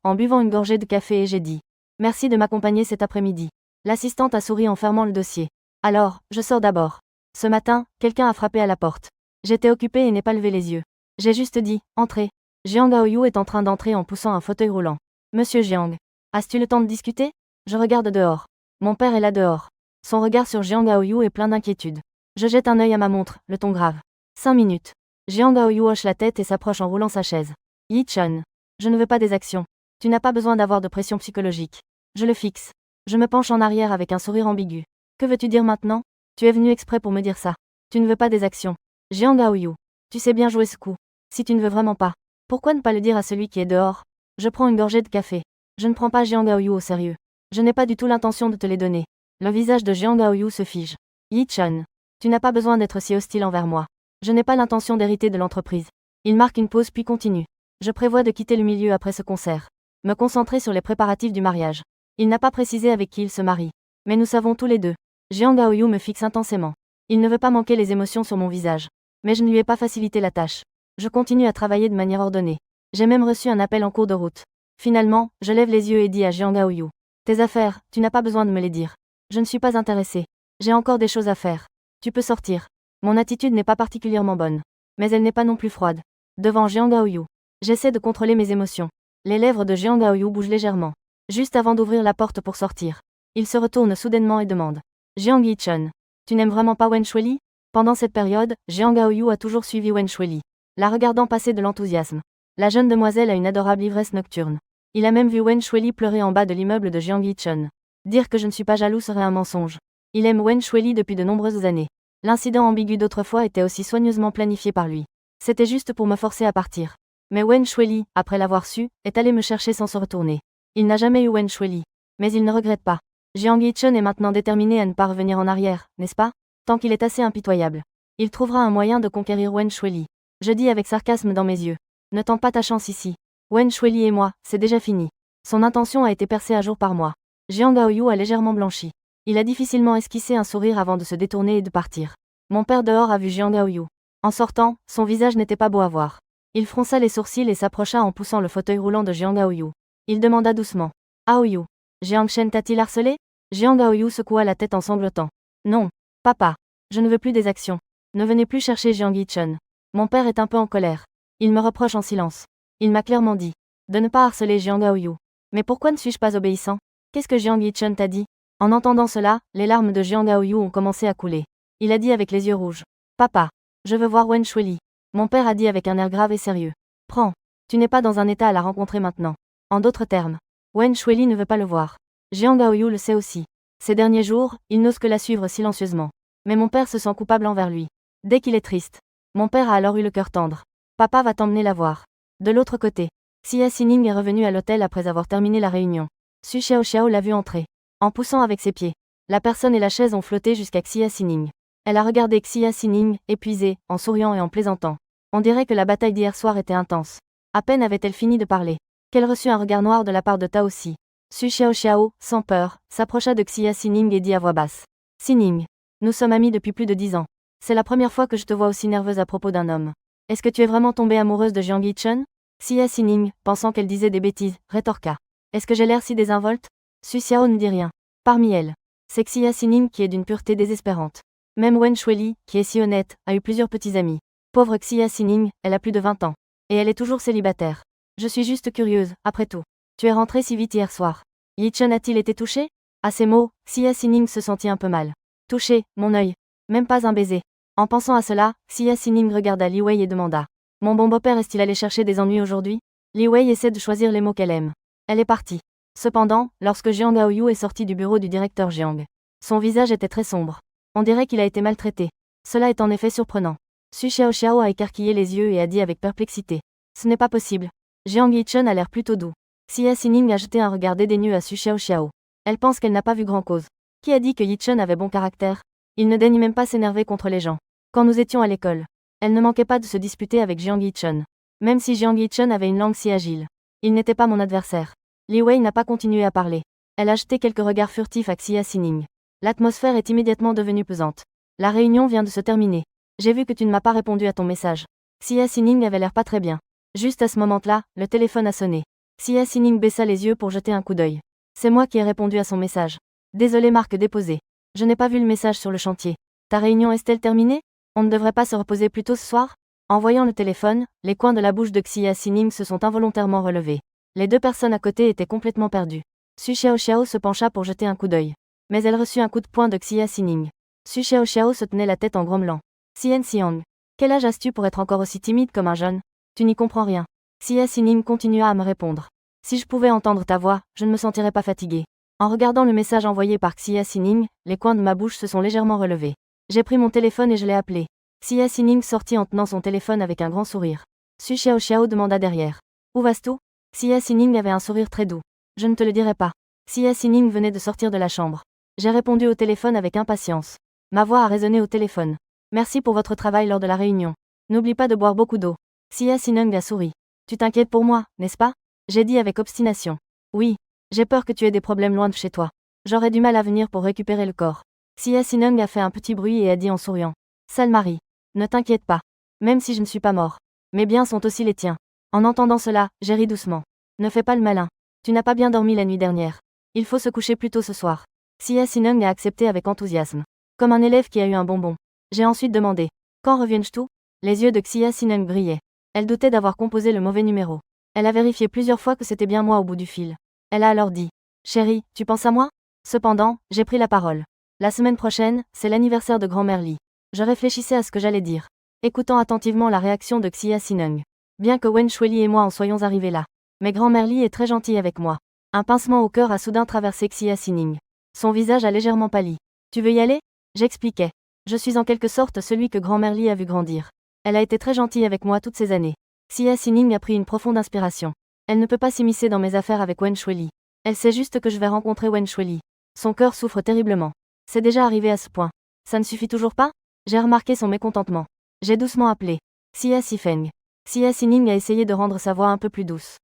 en buvant une gorgée de café et j'ai dit merci de m'accompagner cet après-midi. L'assistante a souri en fermant le dossier. Alors, je sors d'abord. Ce matin, quelqu'un a frappé à la porte. J'étais occupée et n'ai pas levé les yeux. J'ai juste dit entrez. Jiang Gaoyu est en train d'entrer en poussant un fauteuil roulant. Monsieur Jiang, as-tu le temps de discuter? Je regarde dehors. Mon père est là dehors. Son regard sur Jiang Gaoyu est plein d'inquiétude. Je jette un œil à ma montre, le ton grave. 5 minutes. Jiang Gaoyu hoche la tête et s'approche en roulant sa chaise. Yi-chun. Je ne veux pas des actions. Tu n'as pas besoin d'avoir de pression psychologique. Je le fixe. Je me penche en arrière avec un sourire ambigu. Que veux-tu dire maintenant? Tu es venu exprès pour me dire ça. Tu ne veux pas des actions. Jiang Gaoyu. Tu sais bien jouer ce coup. Si tu ne veux vraiment pas, pourquoi ne pas le dire à celui qui est dehors? Je prends une gorgée de café. Je ne prends pas Jiang Gaoyu au sérieux. Je n'ai pas du tout l'intention de te les donner. Le visage de Jiang Gaoyu se fige. Yi-chun. Tu n'as pas besoin d'être si hostile envers moi. Je n'ai pas l'intention d'hériter de l'entreprise. Il marque une pause puis continue. Je prévois de quitter le milieu après ce concert. Me concentrer sur les préparatifs du mariage. Il n'a pas précisé avec qui il se marie. Mais nous savons tous les deux. Jiang Gaoyu me fixe intensément. Il ne veut pas manquer les émotions sur mon visage. Mais je ne lui ai pas facilité la tâche. Je continue à travailler de manière ordonnée. J'ai même reçu un appel en cours de route. Finalement, je lève les yeux et dis à Jiang Gaoyu. Tes affaires, tu n'as pas besoin de me les dire. Je ne suis pas intéressée. J'ai encore des choses à faire. Tu peux sortir. Mon attitude n'est pas particulièrement bonne. Mais elle n'est pas non plus froide. Devant Jiang Gaoyu. J'essaie de contrôler mes émotions. Les lèvres de Jiang Gaoyu bougent légèrement. Juste avant d'ouvrir la porte pour sortir. Il se retourne soudainement et demande. Jiang Yi-chun. Tu n'aimes vraiment pas Wen Shuili? Pendant cette période, Jiang Gaoyu a toujours suivi Wen Shuili. La regardant passer de l'enthousiasme. La jeune demoiselle a une adorable ivresse nocturne. Il a même vu Wen Shuili pleurer en bas de l'immeuble de Jiang Yi-chun. Dire que je ne suis pas jaloux serait un mensonge. Il aime Wen Shuili depuis de nombreuses années. L'incident ambigu d'autrefois était aussi soigneusement planifié par lui. C'était juste pour me forcer à partir. Mais Wen Shuili, après l'avoir su, est allé me chercher sans se retourner. Il n'a jamais eu Wen Shuili. Mais il ne regrette pas. Jiang Yi-chun est maintenant déterminé à ne pas revenir en arrière, n'est-ce pas? Tant qu'il est assez impitoyable. Il trouvera un moyen de conquérir Wen Shuili. Je dis avec sarcasme dans mes yeux. Ne tente pas ta chance ici. Wen Shuili et moi, c'est déjà fini. Son intention a été percée à jour par moi. Jiang Gaoyu a légèrement blanchi. Il a difficilement esquissé un sourire avant de se détourner et de partir. Mon père dehors a vu Jiang Gaoyu. En sortant, son visage n'était pas beau à voir. Il fronça les sourcils et s'approcha en poussant le fauteuil roulant de Jiang Gaoyu. Il demanda doucement. Aoyu. Jiang Shen t'a-t-il harcelé? Jiang Gaoyu secoua la tête en sanglotant. Non. Papa. Je ne veux plus des actions. Ne venez plus chercher Jiang Yi-chun. Mon père est un peu en colère. Il me reproche en silence. Il m'a clairement dit de ne pas harceler Jiang Gaoyu. Mais pourquoi ne suis-je pas obéissant? Qu'est-ce que Jiang Yi-chun t'a dit? En entendant cela, les larmes de Jiang Gaoyu ont commencé à couler. Il a dit avec les yeux rouges. Papa. Je veux voir Wen Shuili. Mon père a dit avec un air grave et sérieux. Prends. Tu n'es pas dans un état à la rencontrer maintenant. En d'autres termes. Wen Shuili ne veut pas le voir. Jiang Gaoyu le sait aussi. Ces derniers jours, il n'ose que la suivre silencieusement. Mais mon père se sent coupable envers lui. Dès qu'il est triste. Mon père a alors eu le cœur tendre. Papa va t'emmener la voir. De l'autre côté. Xia Xining est revenue à l'hôtel après avoir terminé la réunion. Su Xiaoxiao l'a vu entrer. En poussant avec ses pieds. La personne et la chaise ont flotté jusqu'à Xia Xining. Elle a regardé Xia Xining, épuisée, en souriant et en plaisantant. On dirait que la bataille d'hier soir était intense. À peine avait-elle fini de parler. Qu'elle reçut un regard noir de la part de Tao Si. Su Xiaoxiao, sans peur, s'approcha de Xia Xining et dit à voix basse. Xining. Nous sommes amis depuis plus de 10 ans. C'est la première fois que je te vois aussi nerveuse à propos d'un homme. Est-ce que tu es vraiment tombée amoureuse de Jiang Yi-chun? Xia Xining, pensant qu'elle disait des bêtises, rétorqua. Est-ce que j'ai l'air si désinvolte? Su Xiao ne dit rien. Parmi elles. C'est Xia Xining qui est d'une pureté désespérante. Même Wen Shuili, qui est si honnête, a eu plusieurs petits amis. Pauvre Xia Xining, elle a plus de 20 ans. Et elle est toujours célibataire. Je suis juste curieuse, après tout. Tu es rentrée si vite hier soir. Yi-chun a-t-il été touché? À ces mots, Xia Xining se sentit un peu mal. Touché, mon œil. Même pas un baiser. En pensant à cela, Xia Xining regarda Li Wei et demanda. Mon bon beau-père est-il allé chercher des ennuis aujourd'hui? Li Wei essaie de choisir les mots qu'elle aime. Elle est partie. Cependant, lorsque Jiang Gaoyu est sorti du bureau du directeur Jiang, son visage était très sombre. On dirait qu'il a été maltraité. Cela est en effet surprenant. Su Xiaoxiao a écarquillé les yeux et a dit avec perplexité. Ce n'est pas possible. Jiang Yi-chun a l'air plutôt doux. Xia Xining a jeté un regard dédaigneux à Su Xiaoxiao. Elle pense qu'elle n'a pas vu grand-cause. Qui a dit que Yi-chun avait bon caractère? Il ne daigne même pas s'énerver contre les gens. Quand nous étions à l'école, elle ne manquait pas de se disputer avec Jiang Yi-chun. Même si Jiang Yi-chun avait une langue si agile. Il n'était pas mon adversaire. Li Wei n'a pas continué à parler. Elle a jeté quelques regards furtifs à Xia Xining. L'atmosphère est immédiatement devenue pesante. La réunion vient de se terminer. J'ai vu que tu ne m'as pas répondu à ton message. Xia Xining avait l'air pas très bien. Juste à ce moment-là, le téléphone a sonné. Xia Xining baissa les yeux pour jeter un coup d'œil. C'est moi qui ai répondu à son message. Désolé, marque déposée. Je n'ai pas vu le message sur le chantier. Ta réunion est-elle terminée? On ne devrait pas se reposer plus tôt ce soir? En voyant le téléphone, les coins de la bouche de Xia Xining se sont involontairement relevés. Les deux personnes à côté étaient complètement perdues. Su Xiaoxiao se pencha pour jeter un coup d'œil. Mais elle reçut un coup de poing de Xia Xining. Su Xiaoxiao se tenait la tête en grommelant. Xian Xiang, quel âge as-tu pour être encore aussi timide comme un jeune? Tu n'y comprends rien. Xia Xining continua à me répondre. Si je pouvais entendre ta voix, je ne me sentirais pas fatiguée. En regardant le message envoyé par Xia Xining, les coins de ma bouche se sont légèrement relevés. J'ai pris mon téléphone et je l'ai appelé. Xia Xining sortit en tenant son téléphone avec un grand sourire. Su Xiaoxiao demanda derrière. Où vas-tu? Xia Xining avait un sourire très doux. Je ne te le dirai pas. Xia Xining venait de sortir de la chambre. J'ai répondu au téléphone avec impatience. Ma voix a résonné au téléphone. Merci pour votre travail lors de la réunion. N'oublie pas de boire beaucoup d'eau. Xia Xining a souri. Tu t'inquiètes pour moi, n'est-ce pas? J'ai dit avec obstination. Oui. J'ai peur que tu aies des problèmes loin de chez toi. J'aurais du mal à venir pour récupérer le corps. Xia Xining a fait un petit bruit et a dit en souriant. Sale mari. Ne t'inquiète pas. Même si je ne suis pas mort. Mes biens sont aussi les tiens. En entendant cela, j'ai ri doucement. Ne fais pas le malin. Tu n'as pas bien dormi la nuit dernière. Il faut se coucher plus tôt ce soir. Xia Xining a accepté avec enthousiasme. Comme un élève qui a eu un bonbon. J'ai ensuite demandé. Quand reviens-tu? Les yeux de Xia Xining brillaient. Elle doutait d'avoir composé le mauvais numéro. Elle a vérifié plusieurs fois que c'était bien moi au bout du fil. Elle a alors dit. Chérie, tu penses à moi? Cependant, j'ai pris la parole. La semaine prochaine, c'est l'anniversaire de grand-mère Li. Je réfléchissais à ce que j'allais dire. Écoutant attentivement la réaction de Xia Xining. Bien que Wen Shuili et moi en soyons arrivés là. Mais grand-mère Li est très gentille avec moi. Un pincement au cœur a soudain traversé Xia Xining. Son visage a légèrement pâli. Tu veux y aller? J'expliquais. Je suis en quelque sorte celui que grand-mère Li a vu grandir. Elle a été très gentille avec moi toutes ces années. Xia Xining a pris une profonde inspiration. Elle ne peut pas s'immiscer dans mes affaires avec Wen Shuili. Elle sait juste que je vais rencontrer Wen Shuili. Son cœur souffre terriblement. C'est déjà arrivé à ce point. Ça ne suffit toujours pas? J'ai remarqué son mécontentement. J'ai doucement appelé. Xia Xifeng. Xia Xining a essayé de rendre sa voix un peu plus douce.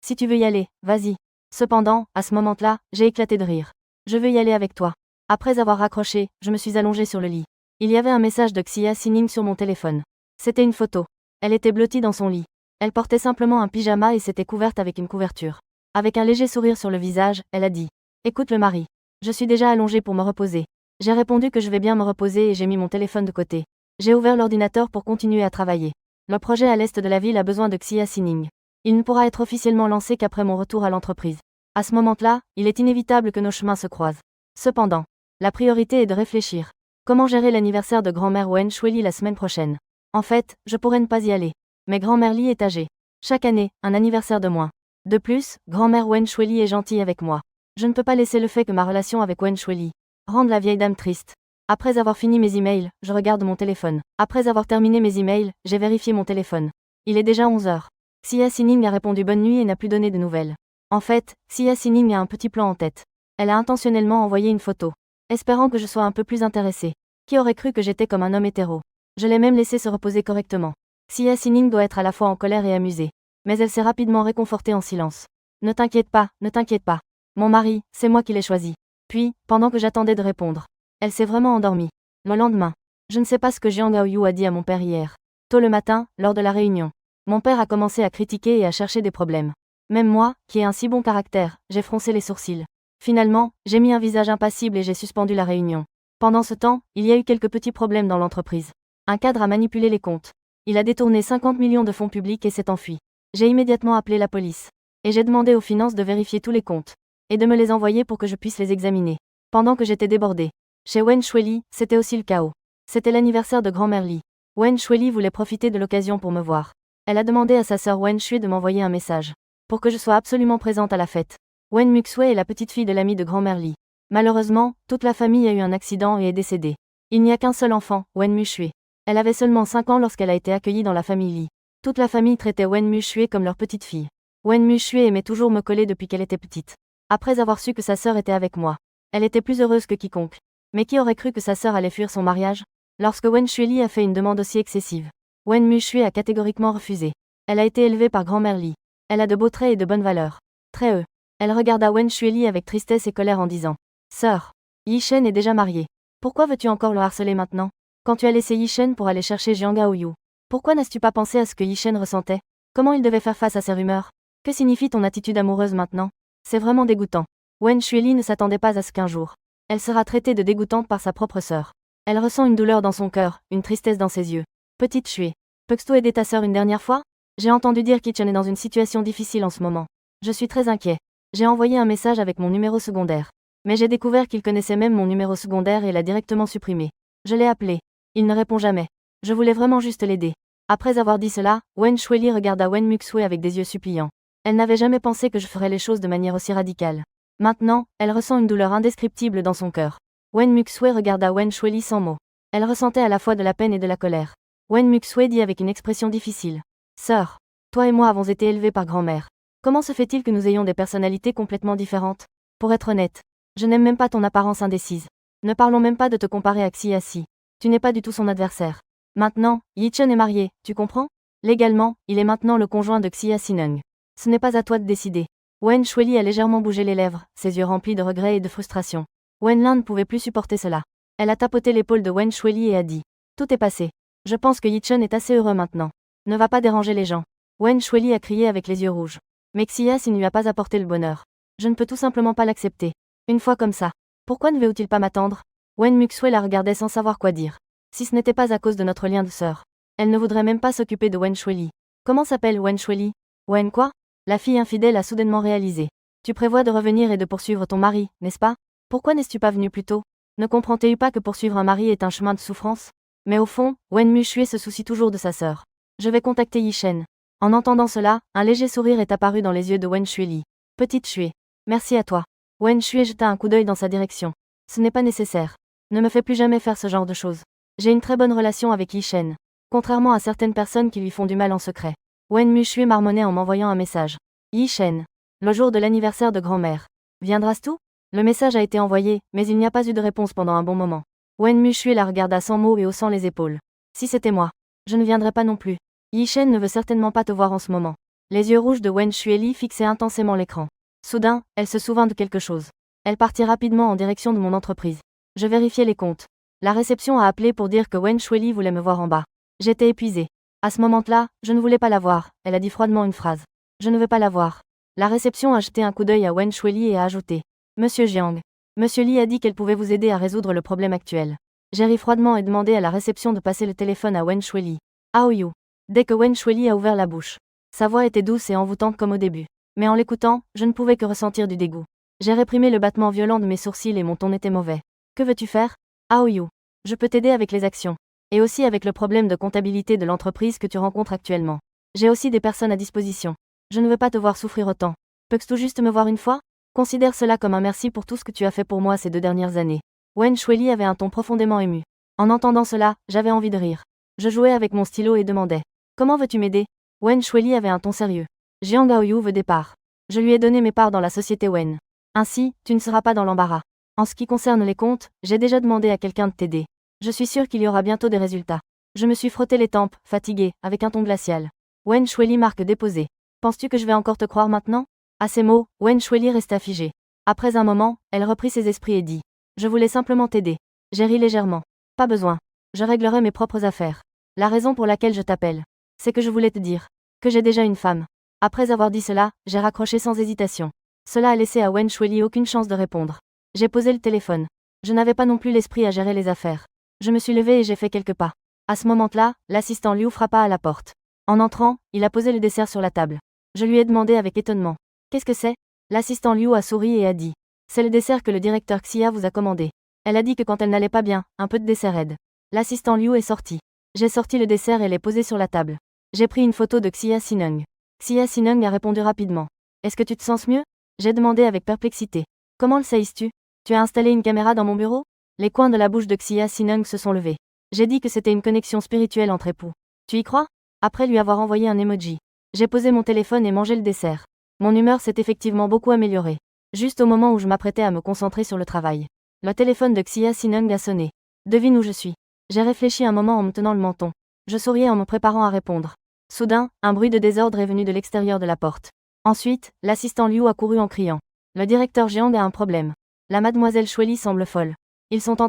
Si tu veux y aller, vas-y. Cependant, à ce moment-là, j'ai éclaté de rire. Je veux y aller avec toi. Après avoir raccroché, je me suis allongée sur le lit. Il y avait un message de Xia Xining sur mon téléphone. C'était une photo. Elle était blottie dans son lit. Elle portait simplement un pyjama et s'était couverte avec une couverture. Avec un léger sourire sur le visage, elle a dit. Écoute le mari. Je suis déjà allongée pour me reposer. J'ai répondu que je vais bien me reposer et j'ai mis mon téléphone de côté. J'ai ouvert l'ordinateur pour continuer à travailler. Le projet à l'est de la ville a besoin de Xia Xining. Il ne pourra être officiellement lancé qu'après mon retour à l'entreprise. À ce moment-là, il est inévitable que nos chemins se croisent. Cependant, la priorité est de réfléchir. Comment gérer l'anniversaire de grand-mère Wen Shuili la semaine prochaine? En fait, je pourrais ne pas y aller. Mais grand-mère Li est âgée. Chaque année, un anniversaire de moins. De plus, grand-mère Wen Shuili est gentille avec moi. Je ne peux pas laisser le fait que ma relation avec Wen Shuili rende la vieille dame triste. Après avoir fini mes emails, je regarde mon téléphone. Après avoir terminé mes emails, j'ai vérifié mon téléphone. Il est déjà 11 heures. Xia Xining a répondu bonne nuit et n'a plus donné de nouvelles. En fait, Xia Xining a un petit plan en tête. Elle a intentionnellement envoyé une photo. Espérant que je sois un peu plus intéressée. Qui aurait cru que j'étais comme un homme hétéro? Je l'ai même laissé se reposer correctement. Xia Xining doit être à la fois en colère et amusée. Mais elle s'est rapidement réconfortée en silence. Ne t'inquiète pas, ne t'inquiète pas. Mon mari, c'est moi qui l'ai choisi. Puis, pendant que j'attendais de répondre, elle s'est vraiment endormie. Le lendemain, je ne sais pas ce que Jiang Gaoyu a dit à mon père hier. Tôt le matin, lors de la réunion, mon père a commencé à critiquer et à chercher des problèmes. Même moi, qui ai un si bon caractère, j'ai froncé les sourcils. Finalement, j'ai mis un visage impassible et j'ai suspendu la réunion. Pendant ce temps, il y a eu quelques petits problèmes dans l'entreprise. Un cadre a manipulé les comptes. Il a détourné 50 millions de fonds publics et s'est enfui. J'ai immédiatement appelé la police. Et j'ai demandé aux finances de vérifier tous les comptes. Et de me les envoyer pour que je puisse les examiner. Pendant que j'étais débordée. Chez Wen Shuili, c'était aussi le chaos. C'était l'anniversaire de grand-mère Li. Wen Shuili voulait profiter de l'occasion pour me voir. Elle a demandé à sa sœur Wen Shui de m'envoyer un message. Pour que je sois absolument présente à la fête. Wen Muxue est la petite fille de l'amie de grand-mère Li. Malheureusement, toute la famille a eu un accident et est décédée. Il n'y a qu'un seul enfant, Wen Muxue. Elle avait seulement 5 ans lorsqu'elle a été accueillie dans la famille Li. Toute la famille traitait Wen Muxue comme leur petite fille. Wen Muxue aimait toujours me coller depuis qu'elle était petite. Après avoir su que sa sœur était avec moi, elle était plus heureuse que quiconque. Mais qui aurait cru que sa sœur allait fuir son mariage? Lorsque Wen Shuili a fait une demande aussi excessive, Wen Muxue a catégoriquement refusé. Elle a été élevée par grand-mère Li. Elle a de beaux traits et de bonnes valeurs. Très heureux. Elle regarda Wen Shuili avec tristesse et colère en disant. Sœur, Yi Shen est déjà mariée. Pourquoi veux-tu encore le harceler maintenant? Quand tu as laissé Yi Shen pour aller chercher Jiang Gaoyu, Pourquoi n'as-tu pas pensé à ce que Yishen ressentait? Comment il devait faire face à ces rumeurs? Que signifie ton attitude amoureuse maintenant? C'est vraiment dégoûtant. Wen Shueli ne s'attendait pas à ce qu'un jour, elle sera traitée de dégoûtante par sa propre sœur. Elle ressent une douleur dans son cœur, une tristesse dans ses yeux. Petite Shui, peux-tu aider ta sœur une dernière fois? J'ai entendu dire qu'Ichen est dans une situation difficile en ce moment. Je suis très inquiet. J'ai envoyé un message avec mon numéro secondaire. Mais j'ai découvert qu'il connaissait même mon numéro secondaire et l'a directement supprimé. Je l'ai appelé. Il ne répond jamais. Je voulais vraiment juste l'aider. Après avoir dit cela, Wen Shueli regarda Wen Muxue avec des yeux suppliants. Elle n'avait jamais pensé que je ferais les choses de manière aussi radicale. Maintenant, elle ressent une douleur indescriptible dans son cœur. Wen Muxue regarda Wen Shueli sans mots. Elle ressentait à la fois de la peine et de la colère. Wen Muxue dit avec une expression difficile. Sœur, toi et moi avons été élevés par grand-mère. Comment se fait-il que nous ayons des personnalités complètement différentes? Pour être honnête, je n'aime même pas ton apparence indécise. Ne parlons même pas de te comparer à Xiasi. Tu n'es pas du tout son adversaire. Maintenant, Yichen est marié, tu comprends? Légalement, il est maintenant le conjoint de Xia Sineng. Ce n'est pas à toi de décider. Wen Shueli a légèrement bougé les lèvres, ses yeux remplis de regret et de frustration. Wen Lin ne pouvait plus supporter cela. Elle a tapoté l'épaule de Wen Shueli et a dit. Tout est passé. Je pense que Yichen est assez heureux maintenant. Ne va pas déranger les gens. Wen Shueli a crié avec les yeux rouges. Mais Xia Sin ne lui a pas apporté le bonheur. Je ne peux tout simplement pas l'accepter. Une fois comme ça. Pourquoi ne veut-il pas m'attendre? Wen Muxue la regardait sans savoir quoi dire. Si ce n'était pas à cause de notre lien de sœur. Elle ne voudrait même pas s'occuper de Wen Shueli. Comment s'appelle Wen Shueli? Wen quoi? La fille infidèle a soudainement réalisé. Tu prévois de revenir et de poursuivre ton mari, n'est-ce pas? Pourquoi n'es-tu pas venu plus tôt? Ne comprends-tu pas que poursuivre un mari est un chemin de souffrance? Mais au fond, Wen Muxue se soucie toujours de sa sœur. Je vais contacter Yishen. En entendant cela, un léger sourire est apparu dans les yeux de Wen Shueli. Petite Shui. Merci à toi. Wen Shui jeta un coup d'œil dans sa direction. Ce n'est pas nécessaire. Ne me fais plus jamais faire ce genre de choses. J'ai une très bonne relation avec Yishen. Contrairement à certaines personnes qui lui font du mal en secret. Wen Muxue marmonnait en m'envoyant un message. Yishen. Le jour de l'anniversaire de grand-mère. Viendras-tu? Le message a été envoyé, mais il n'y a pas eu de réponse pendant un bon moment. Wen Muxue la regarda sans mots et haussant les épaules. Si c'était moi, je ne viendrais pas non plus. Yishen ne veut certainement pas te voir en ce moment. Les yeux rouges de Wen Shueli fixaient intensément l'écran. Soudain, elle se souvint de quelque chose. Elle partit rapidement en direction de mon entreprise. Je vérifiais les comptes. La réception a appelé pour dire que Wen Shueli voulait me voir en bas. J'étais épuisée. À ce moment-là, je ne voulais pas la voir. Elle a dit froidement une phrase. Je ne veux pas la voir. La réception a jeté un coup d'œil à Wen Shueli et a ajouté. Monsieur Jiang. Monsieur Li a dit qu'elle pouvait vous aider à résoudre le problème actuel. J'ai ri froidement et demandé à la réception de passer le téléphone à Wen Shueli. Aoyu. Dès que Wen Shueli a ouvert la bouche. Sa voix était douce et envoûtante comme au début. Mais en l'écoutant, je ne pouvais que ressentir du dégoût. J'ai réprimé le battement violent de mes sourcils et mon ton était mauvais. Que veux-tu faire? Aoyu. Je peux t'aider avec les actions. Et aussi avec le problème de comptabilité de l'entreprise que tu rencontres actuellement. J'ai aussi des personnes à disposition. Je ne veux pas te voir souffrir autant. Peux-tu tout juste me voir une fois? Considère cela comme un merci pour tout ce que tu as fait pour moi ces 2 dernières années. Wen Shueli avait un ton profondément ému. En entendant cela, j'avais envie de rire. Je jouais avec mon stylo et demandais. Comment veux-tu m'aider? Wen Shueli avait un ton sérieux. Jiang Gaoyu veut des parts. Je lui ai donné mes parts dans la société Wen. Ainsi, tu ne seras pas dans l'embarras. En ce qui concerne les comptes, j'ai déjà demandé à quelqu'un de t'aider. Je suis sûr qu'il y aura bientôt des résultats. Je me suis frotté les tempes, fatigué, avec un ton glacial. Wen Shueli marque déposée. Penses-tu que je vais encore te croire maintenant? À ces mots, Wen Shueli resta figée. Après un moment, elle reprit ses esprits et dit. Je voulais simplement t'aider. J'ai ri légèrement. Pas besoin. Je réglerai mes propres affaires. La raison pour laquelle je t'appelle, c'est que je voulais te dire que j'ai déjà une femme. Après avoir dit cela, j'ai raccroché sans hésitation. Cela a laissé à Wen Shueli aucune chance de répondre. J'ai posé le téléphone. Je n'avais pas non plus l'esprit à gérer les affaires. Je me suis levée et j'ai fait quelques pas. À ce moment-là, l'assistant Liu frappa à la porte. En entrant, il a posé le dessert sur la table. Je lui ai demandé avec étonnement. Qu'est-ce que c'est? L'assistant Liu a souri et a dit. C'est le dessert que le directeur Xia vous a commandé. Elle a dit que quand elle n'allait pas bien, un peu de dessert aide. L'assistant Liu est sorti. J'ai sorti le dessert et l'ai posé sur la table. J'ai pris une photo de Xia Sineng. Xia Sineng a répondu rapidement. Est-ce que tu te sens mieux? J'ai demandé avec perplexité. Comment le sais-tu? Tu as installé une caméra dans mon bureau? Les coins de la bouche de Xia Sineng se sont levés. J'ai dit que c'était une connexion spirituelle entre époux. Tu y crois? Après lui avoir envoyé un emoji. J'ai posé mon téléphone et mangé le dessert. Mon humeur s'est effectivement beaucoup améliorée. Juste au moment où je m'apprêtais à me concentrer sur le travail. Le téléphone de Xia Sineng a sonné. Devine où je suis. J'ai réfléchi un moment en me tenant le menton. Je souriais en me préparant à répondre. Soudain, un bruit de désordre est venu de l'extérieur de la porte. Ensuite, l'assistant Liu a couru en criant. Le directeur Jiang a un problème. La mademoiselle Shueli semble folle. Ils sont en